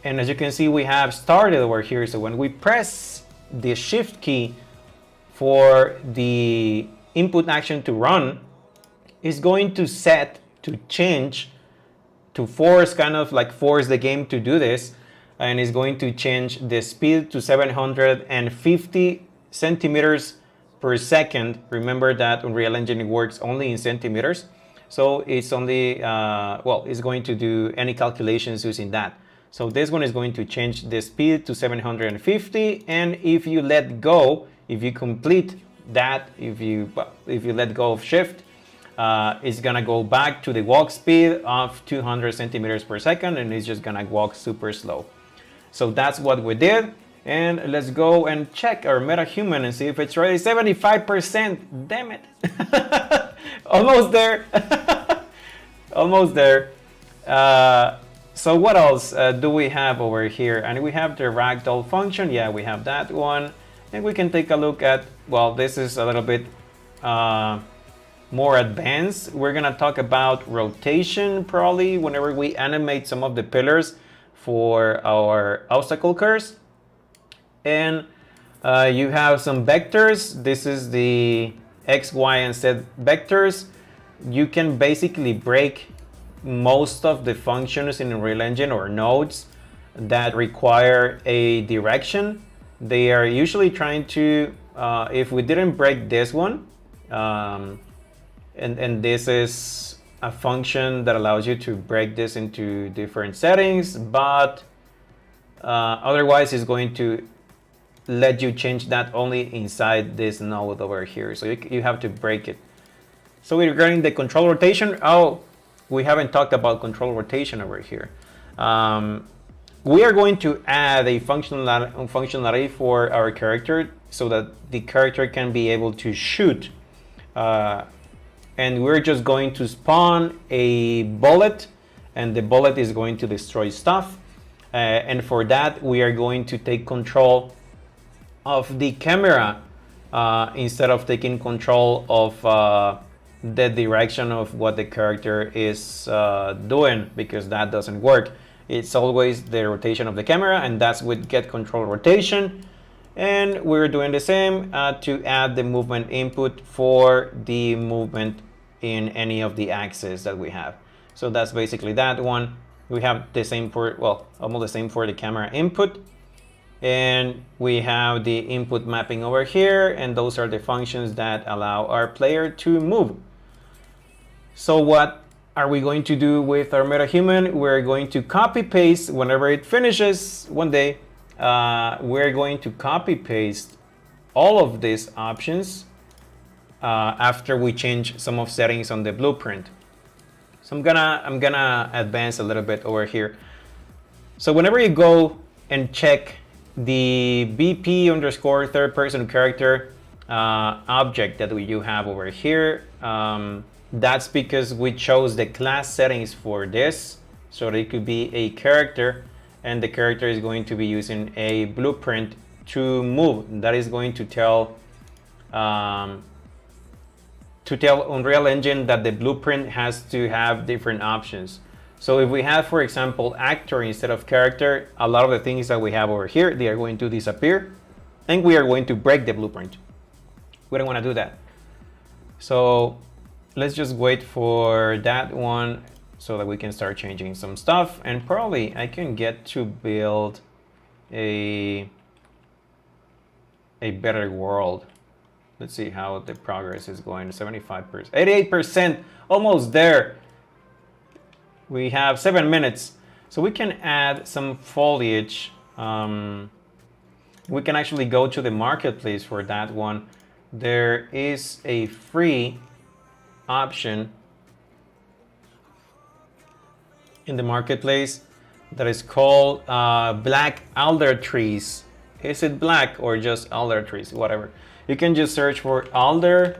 And as you can see, we have started over here. So when we press the shift key for the input action to run, it's going to set to change to force the game to do this, and it's going to change the speed to 750 centimeters per second. Remember that Unreal Engine works only in centimeters, so it's only it's going to do any calculations using that. So this one is going to change the speed to 750, and if you let go, if you complete that, if you let go of shift, it's gonna go back to the walk speed of 200 centimeters per second, and it's just gonna walk super slow. So that's what we did. And let's go and check our MetaHuman and see if it's ready. 75%, damn it. Almost there. Almost there. So what else do we have over here? And we have the ragdoll function. Yeah, we have that one. And we can take a look at, well, this is a little bit more advanced. We're gonna talk about rotation probably whenever we animate some of the pillars for our obstacle course. And you have some vectors. This is the X, Y, and Z vectors. You can basically break most of the functions in Unreal Engine or nodes that require a direction. They are usually trying to, if we didn't break this one, and this is a function that allows you to break this into different settings, but otherwise it's going to let you change that only inside this node over here. So you have to break it. So regarding the control rotation, we haven't talked about control rotation over here. We are going to add a functionality for our character so that the character can be able to shoot. And we're just going to spawn a bullet, and the bullet is going to destroy stuff. And for that, we are going to take control of the camera instead of taking control of the direction of what the character is doing, because that doesn't work. It's always the rotation of the camera, and that's with get control rotation. And we're doing the same to add the movement input for the movement in any of the axes that we have. So that's basically that one. We have the same for, well, almost the same for the camera input. And we have the input mapping over here, and those are the functions that allow our player to move. So what are we going to do with our MetaHuman? We're going to copy paste whenever it finishes one day. We're going to copy paste all of these options after we change some of settings on the blueprint. So I'm gonna advance a little bit over here. So whenever you go and check the BP underscore third person character object that you have over here, that's because we chose the class settings for this. So it could be a character, and the character is going to be using a blueprint to move. That is going to tell Unreal Engine that the blueprint has to have different options. So if we have, for example, actor instead of character, a lot of the things that we have over here, they are going to disappear, and we are going to break the blueprint. We don't want to do that. So let's just wait for that one so that we can start changing some stuff, and probably I can get to build a better world. Let's see how the progress is going. 75%, 88%, almost there. We have 7 minutes, so we can add some foliage. We can actually go to the marketplace for that one. There is a free option in the marketplace that is called black alder trees. Is it black or just alder trees? Whatever. You can just search for alder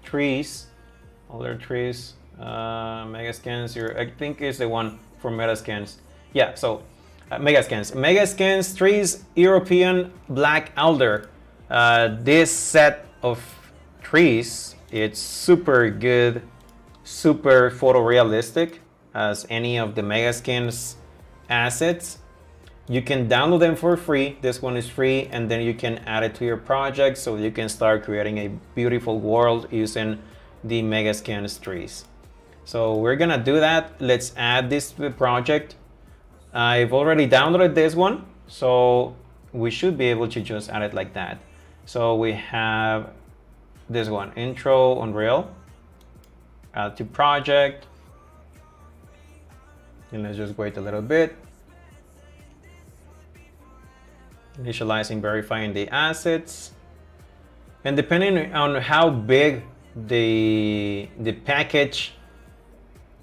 trees, Megascans. I think is the one for Metascans. Yeah, so Megascans trees, European black alder. This set of trees, it's super good, super photorealistic as any of the Megascans assets. You can download them for free. This one is free, and then you can add it to your project so you can start creating a beautiful world using the Megascans trees. So we're gonna do that. Let's add this to the project. I've already downloaded this one, so we should be able to just add it like that. So we have this one, intro Unreal, add to project, and let's just wait a little bit. Initializing, verifying the assets, and depending on how big the package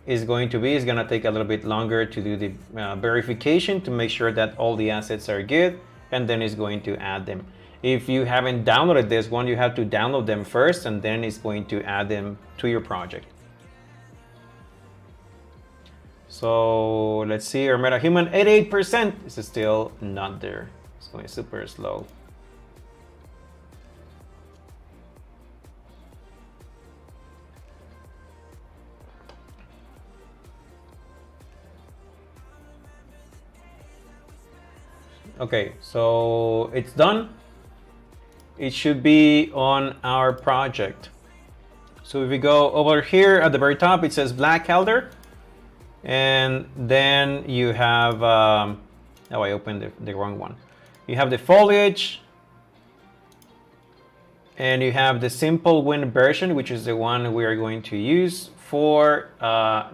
is going to be, it's going to take a little bit longer to do the verification to make sure that all the assets are good, and then it's going to add them. If you haven't downloaded this one, you have to download them first, and then it's going to add them to your project. So let's see, our MetaHuman 88% is still not there. It's going super slow. Okay, so it's done. It should be on our project. So if we go over here at the very top, it says Black Elder. And then you have, oh, I opened the wrong one. You have the foliage. And you have the simple wind version, which is the one we are going to use for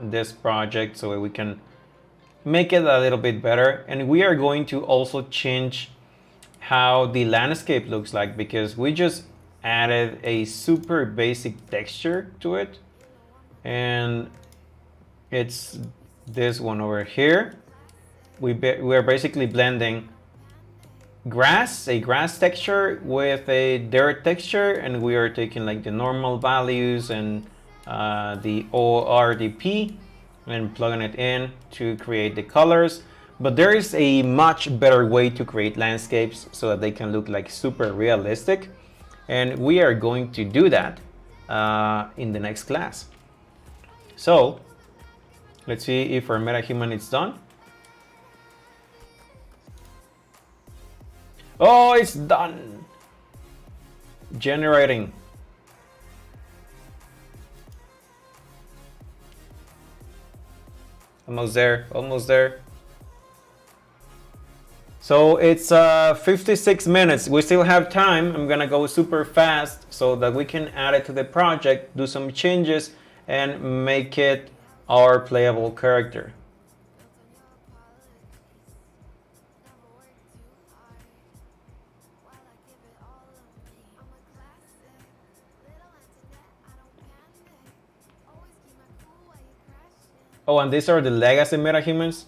this project so we can make it a little bit better. And we are going to also change how the landscape looks like, because we just added a super basic texture to it, and it's this one over here. We are basically blending grass, a grass texture with a dirt texture, and we are taking like the normal values and the ORDP and plugging it in to create the colors. But there is a much better way to create landscapes so that they can look like super realistic, and we are going to do that in the next class. So let's see if our MetaHuman is done. Oh, it's done. Generating. Almost there, almost there. So it's 56 minutes. We still have time. I'm gonna go super fast so that we can add it to the project, do some changes, and make it our playable character. Oh, and these are the legacy MetaHumans.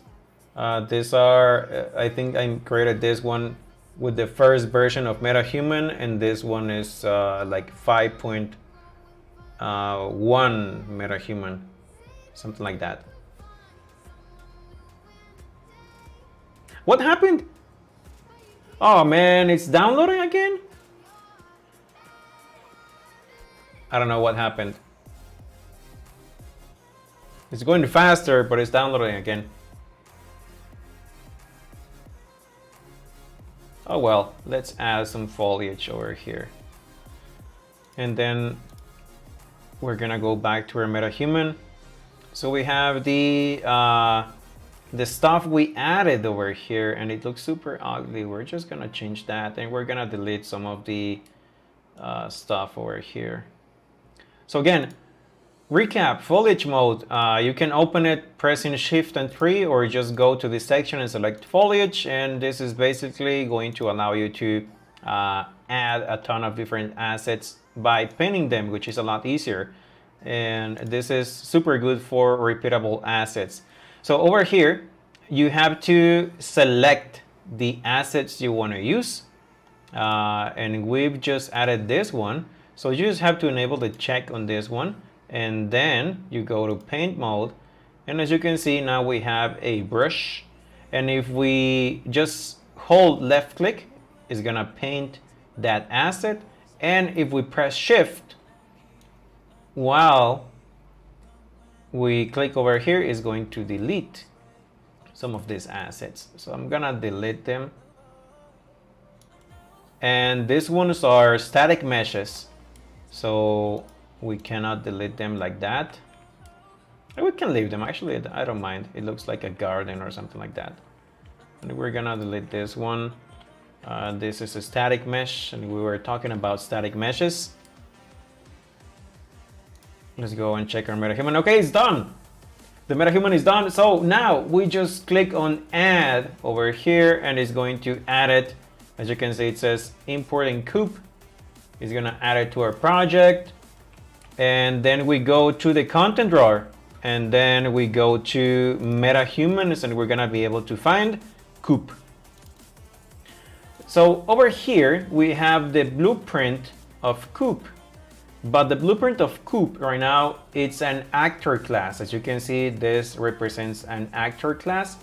These are, I think I created this one with the first version of MetaHuman, and this one is like 5.1 MetaHuman, something like that. What happened? Oh man, it's downloading again? I don't know what happened. It's going faster, but it's downloading again. Oh well, let's add some foliage over here. And then we're gonna go back to our MetaHuman. So we have the stuff we added over here, and it looks super ugly. We're just gonna change that, and we're gonna delete some of the stuff over here. So again, recap, foliage mode. You can open it pressing Shift and 3, or just go to this section and select foliage, and this is basically going to allow you to add a ton of different assets by pinning them, which is a lot easier. And this is super good for repeatable assets. So over here, you have to select the assets you want to use, and we've just added this one. So you just have to enable the check on this one, and then you go to paint mode, and as you can see, now we have a brush, and if we just hold left click, it's gonna paint that asset, and if we press shift while we click over here, it's going to delete some of these assets. So I'm gonna delete them, and these ones are static meshes, so we cannot delete them like that. We can leave them, actually, I don't mind. It looks like a garden or something like that. And we're gonna delete this one. This is a static mesh, and we were talking about static meshes. Let's go and check our MetaHuman. Okay, it's done. The MetaHuman is done. So now we just click on add over here, and it's going to add it. As you can see, it says importing coop. It's gonna add it to our project. And then we go to the content drawer, and then we go to MetaHumans, and we're gonna be able to find Coop. So over here we have the blueprint of Coop, but the blueprint of Coop right now, it's an actor class. As you can see, this represents an actor class.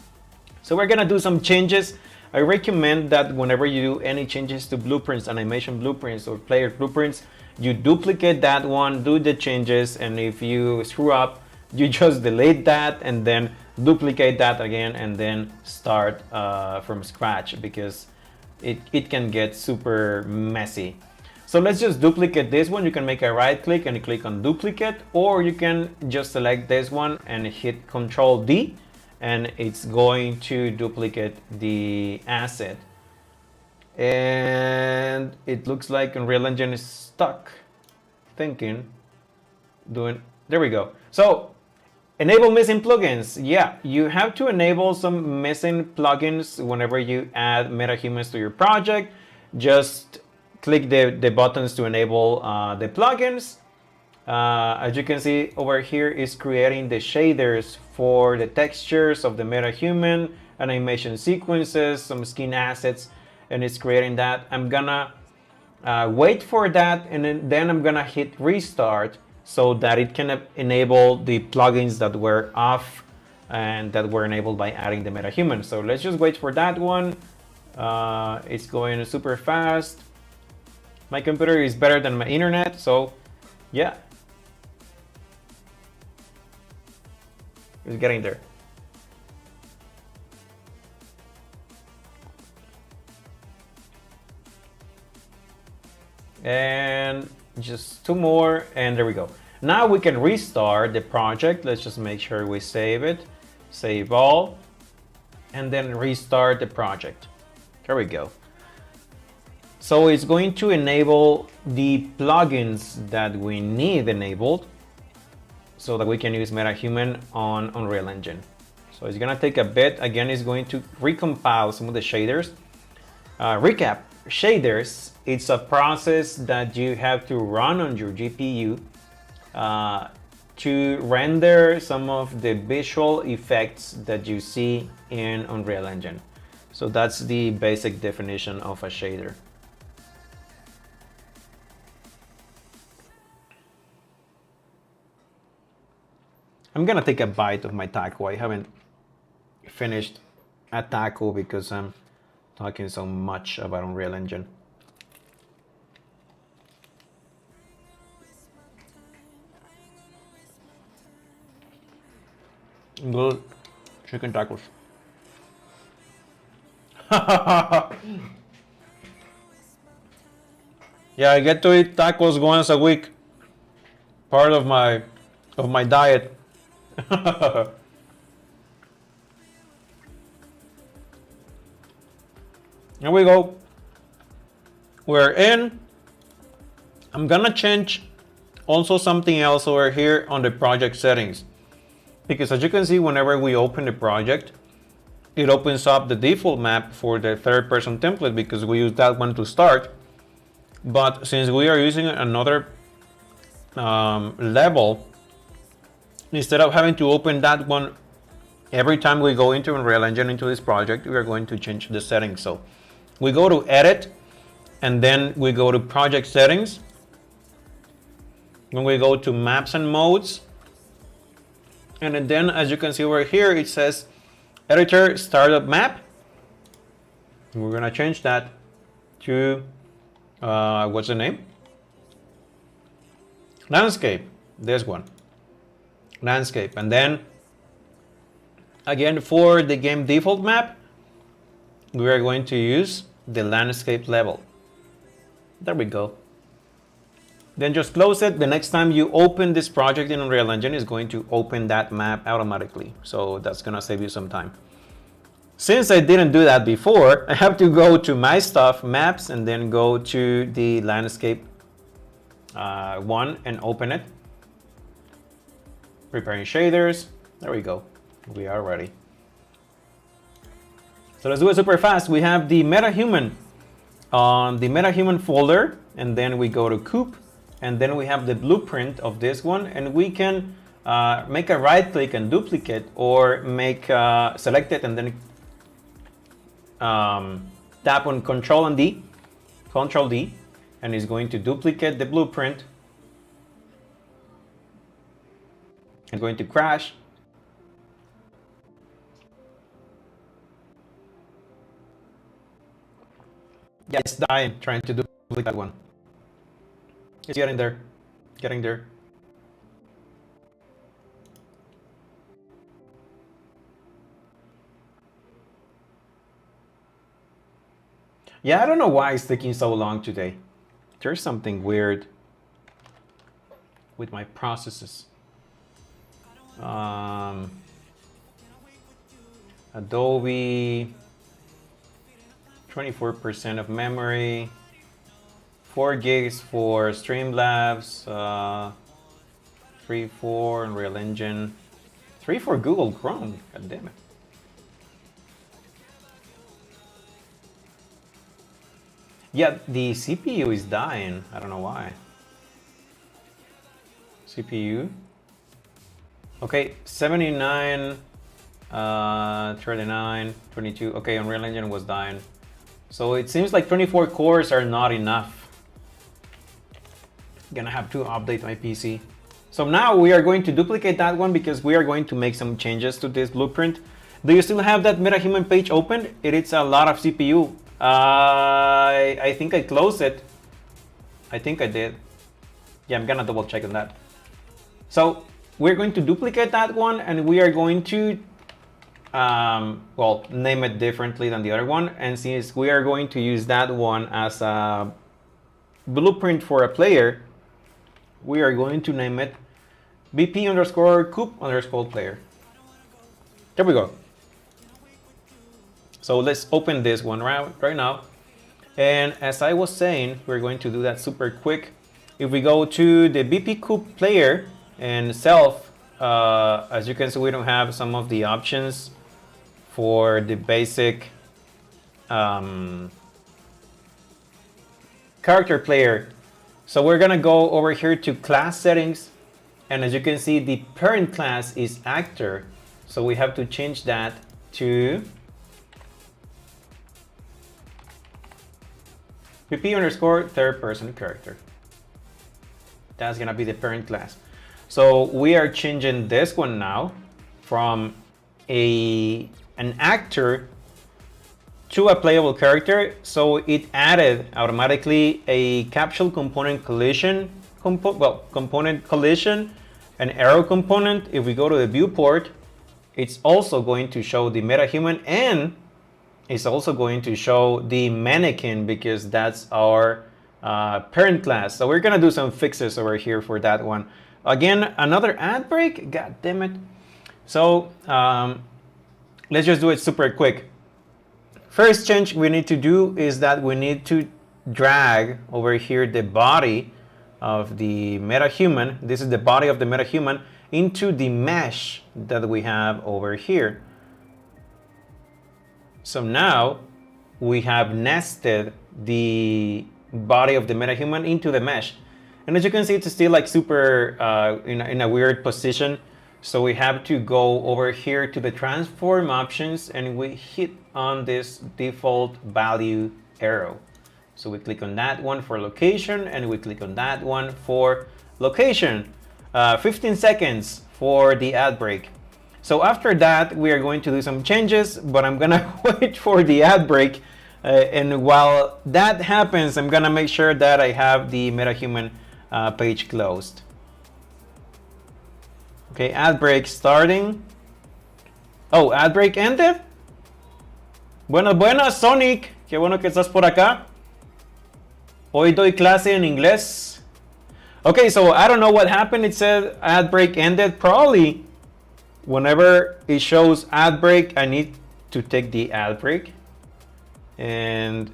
So we're gonna do some changes. I recommend that whenever you do any changes to blueprints, animation blueprints or player blueprints, you duplicate that one, do the changes, and if you screw up, you just delete that and then duplicate that again and then start from scratch, because it can get super messy. So let's just duplicate this one. You can make a right click and click on duplicate, or you can just select this one and hit Control D, and it's going to duplicate the asset. And it looks like Unreal Engine is stuck thinking, there we go. So enable missing plugins. Yeah, you have to enable some missing plugins whenever you add MetaHumans to your project. Just click the buttons to enable the plugins. As you can see over here is creating the shaders for the textures of the MetaHuman, animation sequences, some skin assets, and it's creating that. I'm gonna wait for that, and then I'm gonna hit restart so that it can enable the plugins that were off and that were enabled by adding the MetaHuman. So let's just wait for that one. It's going super fast. My computer is better than my internet, so yeah. It's getting there. And just two more, and there we go. Now we can restart the project. Let's just make sure we save it, save all, and then restart the project. There we go. So it's going to enable the plugins that we need enabled so that we can use MetaHuman on Unreal Engine. So it's gonna take a bit. Again, it's going to recompile some of the shaders. Recap, shaders, it's a process that you have to run on your GPU to render some of the visual effects that you see in Unreal Engine. So that's the basic definition of a shader. I'm gonna take a bite of my taco. I haven't finished a taco because I'm talking so much about Unreal Engine. Good chicken tacos. Yeah, I get to eat tacos once a week. Part of my diet. Here we go. We're in. I'm gonna change also something else over here on the project settings, because as you can see, whenever we open the project, it opens up the default map for the third person template because we use that one to start. But since we are using another level, instead of having to open that one every time we go into Unreal Engine into this project, we are going to change the settings. So we go to edit, and then we go to project settings. When we go to maps and modes, and then as you can see over here, it says editor startup map. We're gonna change that to what's the name? Landscape. This one. Landscape. And then again, for the game default map, we are going to use the landscape level. There we go. Then just close it. The next time you open this project in Unreal Engine, is going to open that map automatically. So that's gonna save you some time. Since I didn't do that before, I have to go to my stuff, maps, and then go to the landscape one and open it. Preparing shaders. There we go. We are ready. So let's do it super fast. We have the MetaHuman on the MetaHuman folder, and then we go to Coop, and then we have the blueprint of this one, and we can make a right click and duplicate, or make select it and then tap on Control D, and it's going to duplicate the blueprint. It's going to crash. Yeah, it's dying trying to duplicate that one. It's getting there. Yeah, I don't know why it's taking so long today. There's something weird with my processes. Adobe, 24% of memory, 4 gigs for Streamlabs, 3 for Unreal Engine, 3 for Google Chrome. God damn it. Yeah, the CPU is dying. I don't know why. CPU. Okay, 79, 39, 22. Okay, Unreal Engine was dying. So it seems like 24 cores are not enough. Gonna have to update my PC. So now we are going to duplicate that one because we are going to make some changes to this blueprint. Do you still have that MetaHuman page open? It is a lot of CPU. I think I closed it. I think I did. Yeah, I'm gonna double check on that. So we're going to duplicate that one, and we are going to well, name it differently than the other one. And since we are going to use that one as a blueprint for a player, we are going to name it BP_coop_player. There we go. So let's open this one right now. And as I was saying, we're going to do that super quick. If we go to the BP Coop player and self, as you can see, we don't have some of the options for the basic character player. So we're gonna go over here to class settings, and as you can see, the parent class is actor. So we have to change that to BP_third person character. That's gonna be the parent class. So we are changing this one now from an actor to a playable character. So it added automatically a capsule component collision, component collision, an arrow component. If we go to the viewport, it's also going to show the MetaHuman, and it's also going to show the mannequin because that's our parent class. So we're gonna do some fixes over here for that one. Again, another ad break, god damn it. So let's just do it super quick. First change we need to do is that we need to drag over here the body of the MetaHuman. This is the body of the MetaHuman into the mesh that we have over here. So now we have nested the body of the MetaHuman into the mesh. And as you can see, it's still like super in a weird position. So we have to go over here to the transform options, and we hit on this default value arrow. So we click on that one for location, and we click on that one for location. 15 seconds for the ad break. So after that, we are going to do some changes, but I'm gonna wait for the ad break. And while that happens, I'm gonna make sure that I have the MetaHuman page closed. Okay, ad break starting. Oh, ad break ended? Buenas, buenas, Sonic. Qué bueno que estás por acá. Hoy doy clase en inglés. Okay, so I don't know what happened. It said ad break ended. Probably whenever it shows ad break, I need to take the ad break. And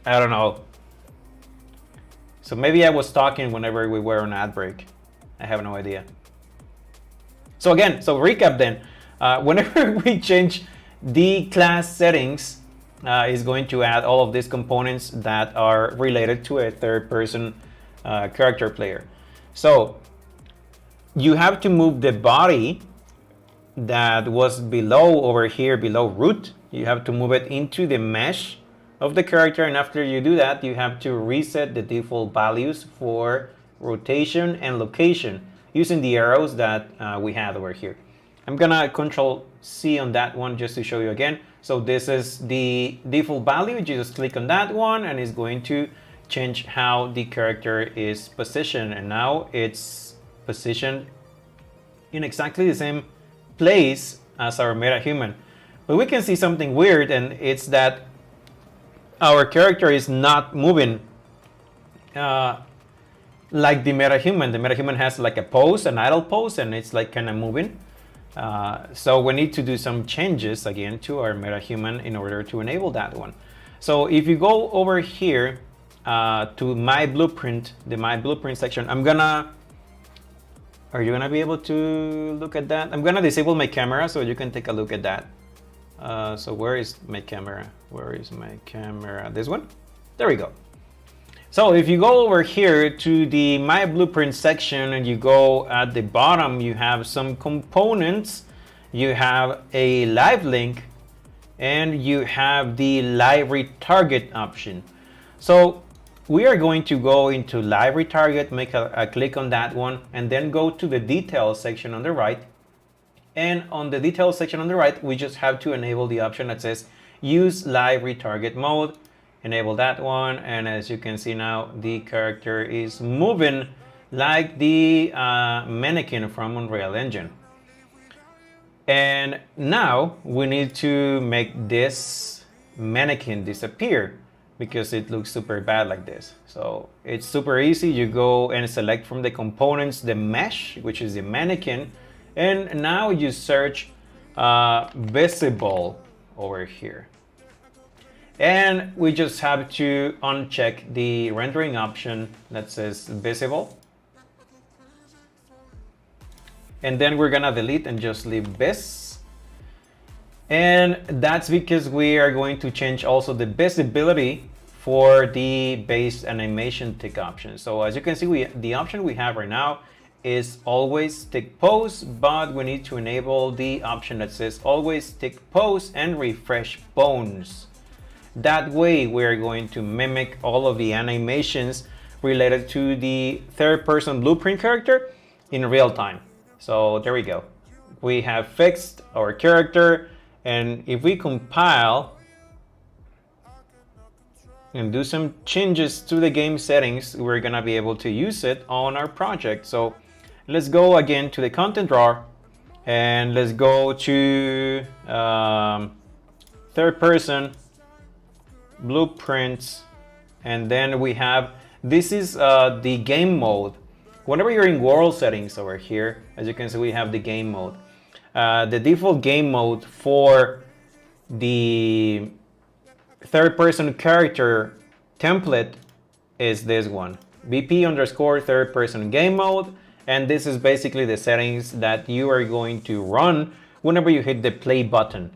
I don't know. So maybe I was talking whenever we were on ad break. I have no idea. So again, so recap then. Whenever we change the class settings, is going to add all of these components that are related to a third person character player. So you have to move the body that was below over here, below root. You have to move it into the mesh of the character, and after you do that, you have to reset the default values for rotation and location using the arrows that we had over here. I'm gonna Control C on that one just to show you again. So this is the default value. You just click on that one and it's going to change how the character is positioned, and now it's positioned in exactly the same place as our metahuman. But we can see something weird, and it's that our character is not moving like the metahuman. The metahuman has like a pose, an idle pose, and it's like kind of moving. So we need to do some changes again to our metahuman in order to enable that one. So if you go over here to My Blueprint, the My Blueprint section, are you gonna be able to look at that? I'm gonna disable my camera so you can take a look at that. So where is my camera? Where is my camera? This one? There we go. So if you go over here to the My Blueprint section and you go at the bottom, you have some components, you have a live link, and you have the live retarget option. So we are going to go into live retarget, make a click on that one, and then go to the details section on the right. And on the details section on the right, we just have to enable the option that says use live retarget mode. Enable that one, and as you can see now, the character is moving like the mannequin from Unreal Engine. And now we need to make this mannequin disappear because it looks super bad like this. So it's super easy. You go and select from the components the mesh, which is the mannequin, and now you search visible over here. And we just have to uncheck the rendering option that says visible. And then we're gonna delete and just leave this. And that's because we are going to change also the visibility for the base animation tick option. So as you can see, the option we have right now is always tick pose, but we need to enable the option that says always tick pose and refresh bones. That way we're going to mimic all of the animations related to the third-person Blueprint character in real time. So there we go. We have fixed our character, and if we compile and do some changes to the game settings, we're gonna be able to use it on our project. So let's go again to the content drawer, and let's go to third-person Blueprints, and then we have, this is the game mode. Whenever you're in world settings over here, as you can see, we have the game mode. The default game mode for the third-person character template is this one, BP_ third-person game mode, and this is basically the settings that you are going to run whenever you hit the play button.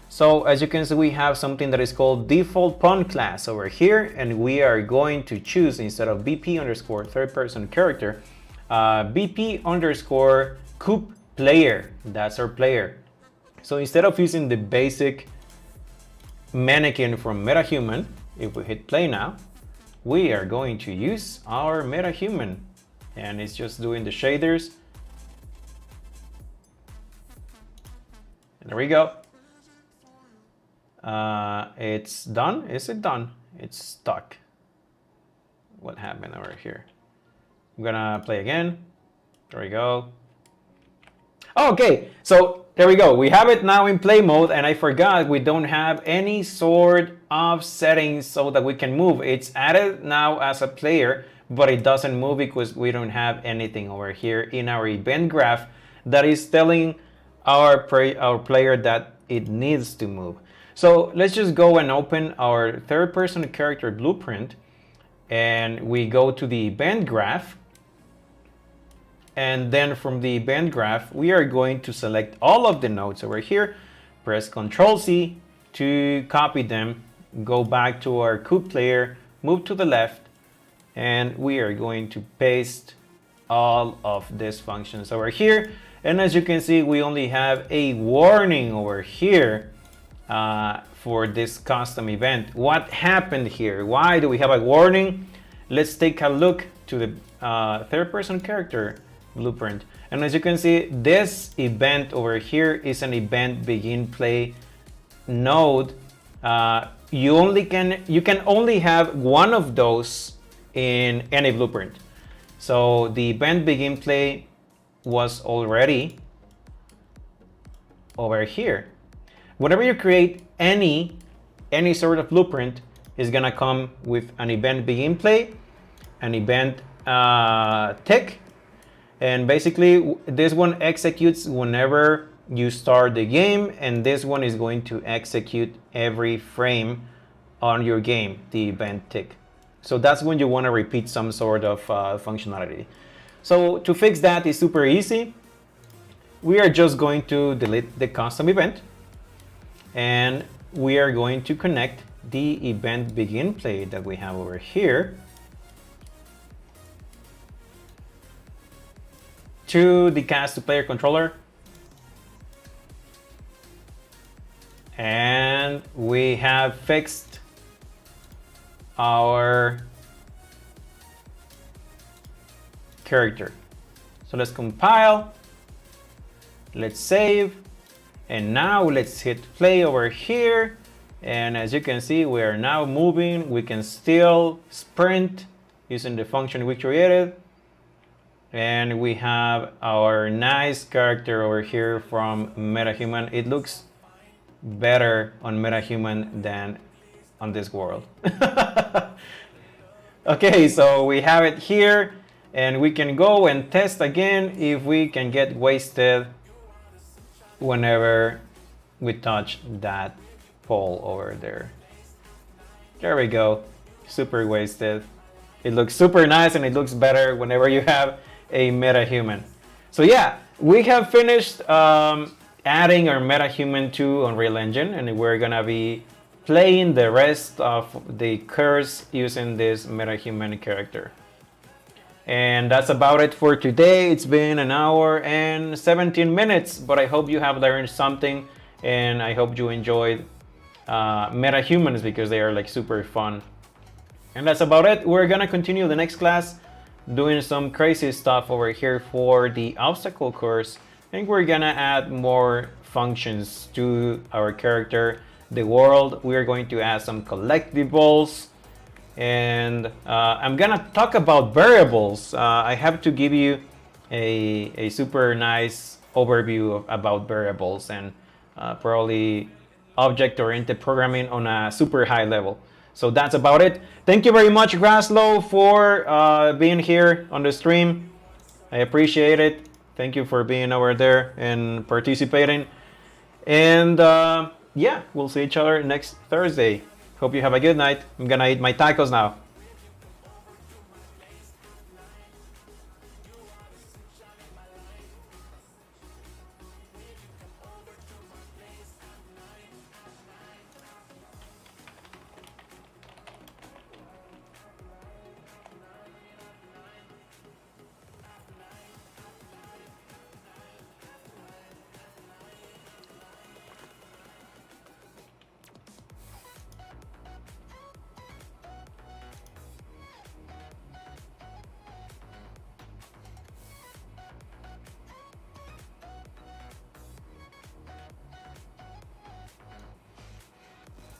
So as you can see, we have something that is called default pawn class over here, and we are going to choose, instead of BP_ third-person character, BP_ coop player. That's our player. So instead of using the basic mannequin from MetaHuman, if we hit play now, we are going to use our MetaHuman, and it's just doing the shaders. And there we go. It's done. Is it done? It's stuck. What happened over here? I'm gonna play again. There we go. Okay, so there we go. We have it now in play mode, and I forgot we don't have any sort of settings so that we can move. It's added now as a player, but it doesn't move because we don't have anything over here in our event graph that is telling our player that it needs to move. So let's just go and open our third-person character Blueprint, and we go to the event graph. And then from the event graph, we are going to select all of the nodes over here, press Ctrl+C to copy them, go back to our coop player, move to the left, and we are going to paste all of these functions over here. And as you can see, we only have a warning over here for this custom event. What happened here? Why do we have a warning? Let's take a look to the third-person character blueprint. And as you can see, this event over here is an event begin play node. You can only have one of those in any blueprint. So the event begin play was already over here. Whenever you create any sort of blueprint, is gonna come with an event begin play, an event tick, and basically this one executes whenever you start the game, and this one is going to execute every frame on your game, the event tick. So that's when you want to repeat some sort of functionality. So to fix that is super easy. We are just going to delete the custom event, and we are going to connect the event begin play that we have over here to the cast to player controller. And we have fixed our character. So let's compile, let's save, and now let's hit play over here. And as you can see, we are now moving. We can still sprint using the function we created. And we have our nice character over here from MetaHuman. It looks better on MetaHuman than on this world. Okay, so we have it here, and we can go and test again if we can get wasted whenever we touch that pole over there. There we go, super wasted. It looks super nice, and it looks better whenever you have a MetaHuman. So yeah, we have finished adding our MetaHuman to Unreal Engine, and we're gonna be playing the rest of the course using this MetaHuman character. And that's about it for today. It's been an hour and 17 minutes, but I hope you have learned something, and I hope you enjoyed MetaHumans, because they are like super fun. And that's about it. We're gonna continue the next class doing some crazy stuff over here for the obstacle course, and we're gonna add more functions to our character. The world, we're going to add some collectibles, and I'm gonna talk about variables. I have to give you a super nice overview about variables and probably object-oriented programming on a super high level. So that's about it. Thank you very much, Graslow, for being here on the stream. I appreciate it. Thank you for being over there and participating. And yeah, we'll see each other next Thursday. Hope you have a good night. I'm gonna eat my tacos now.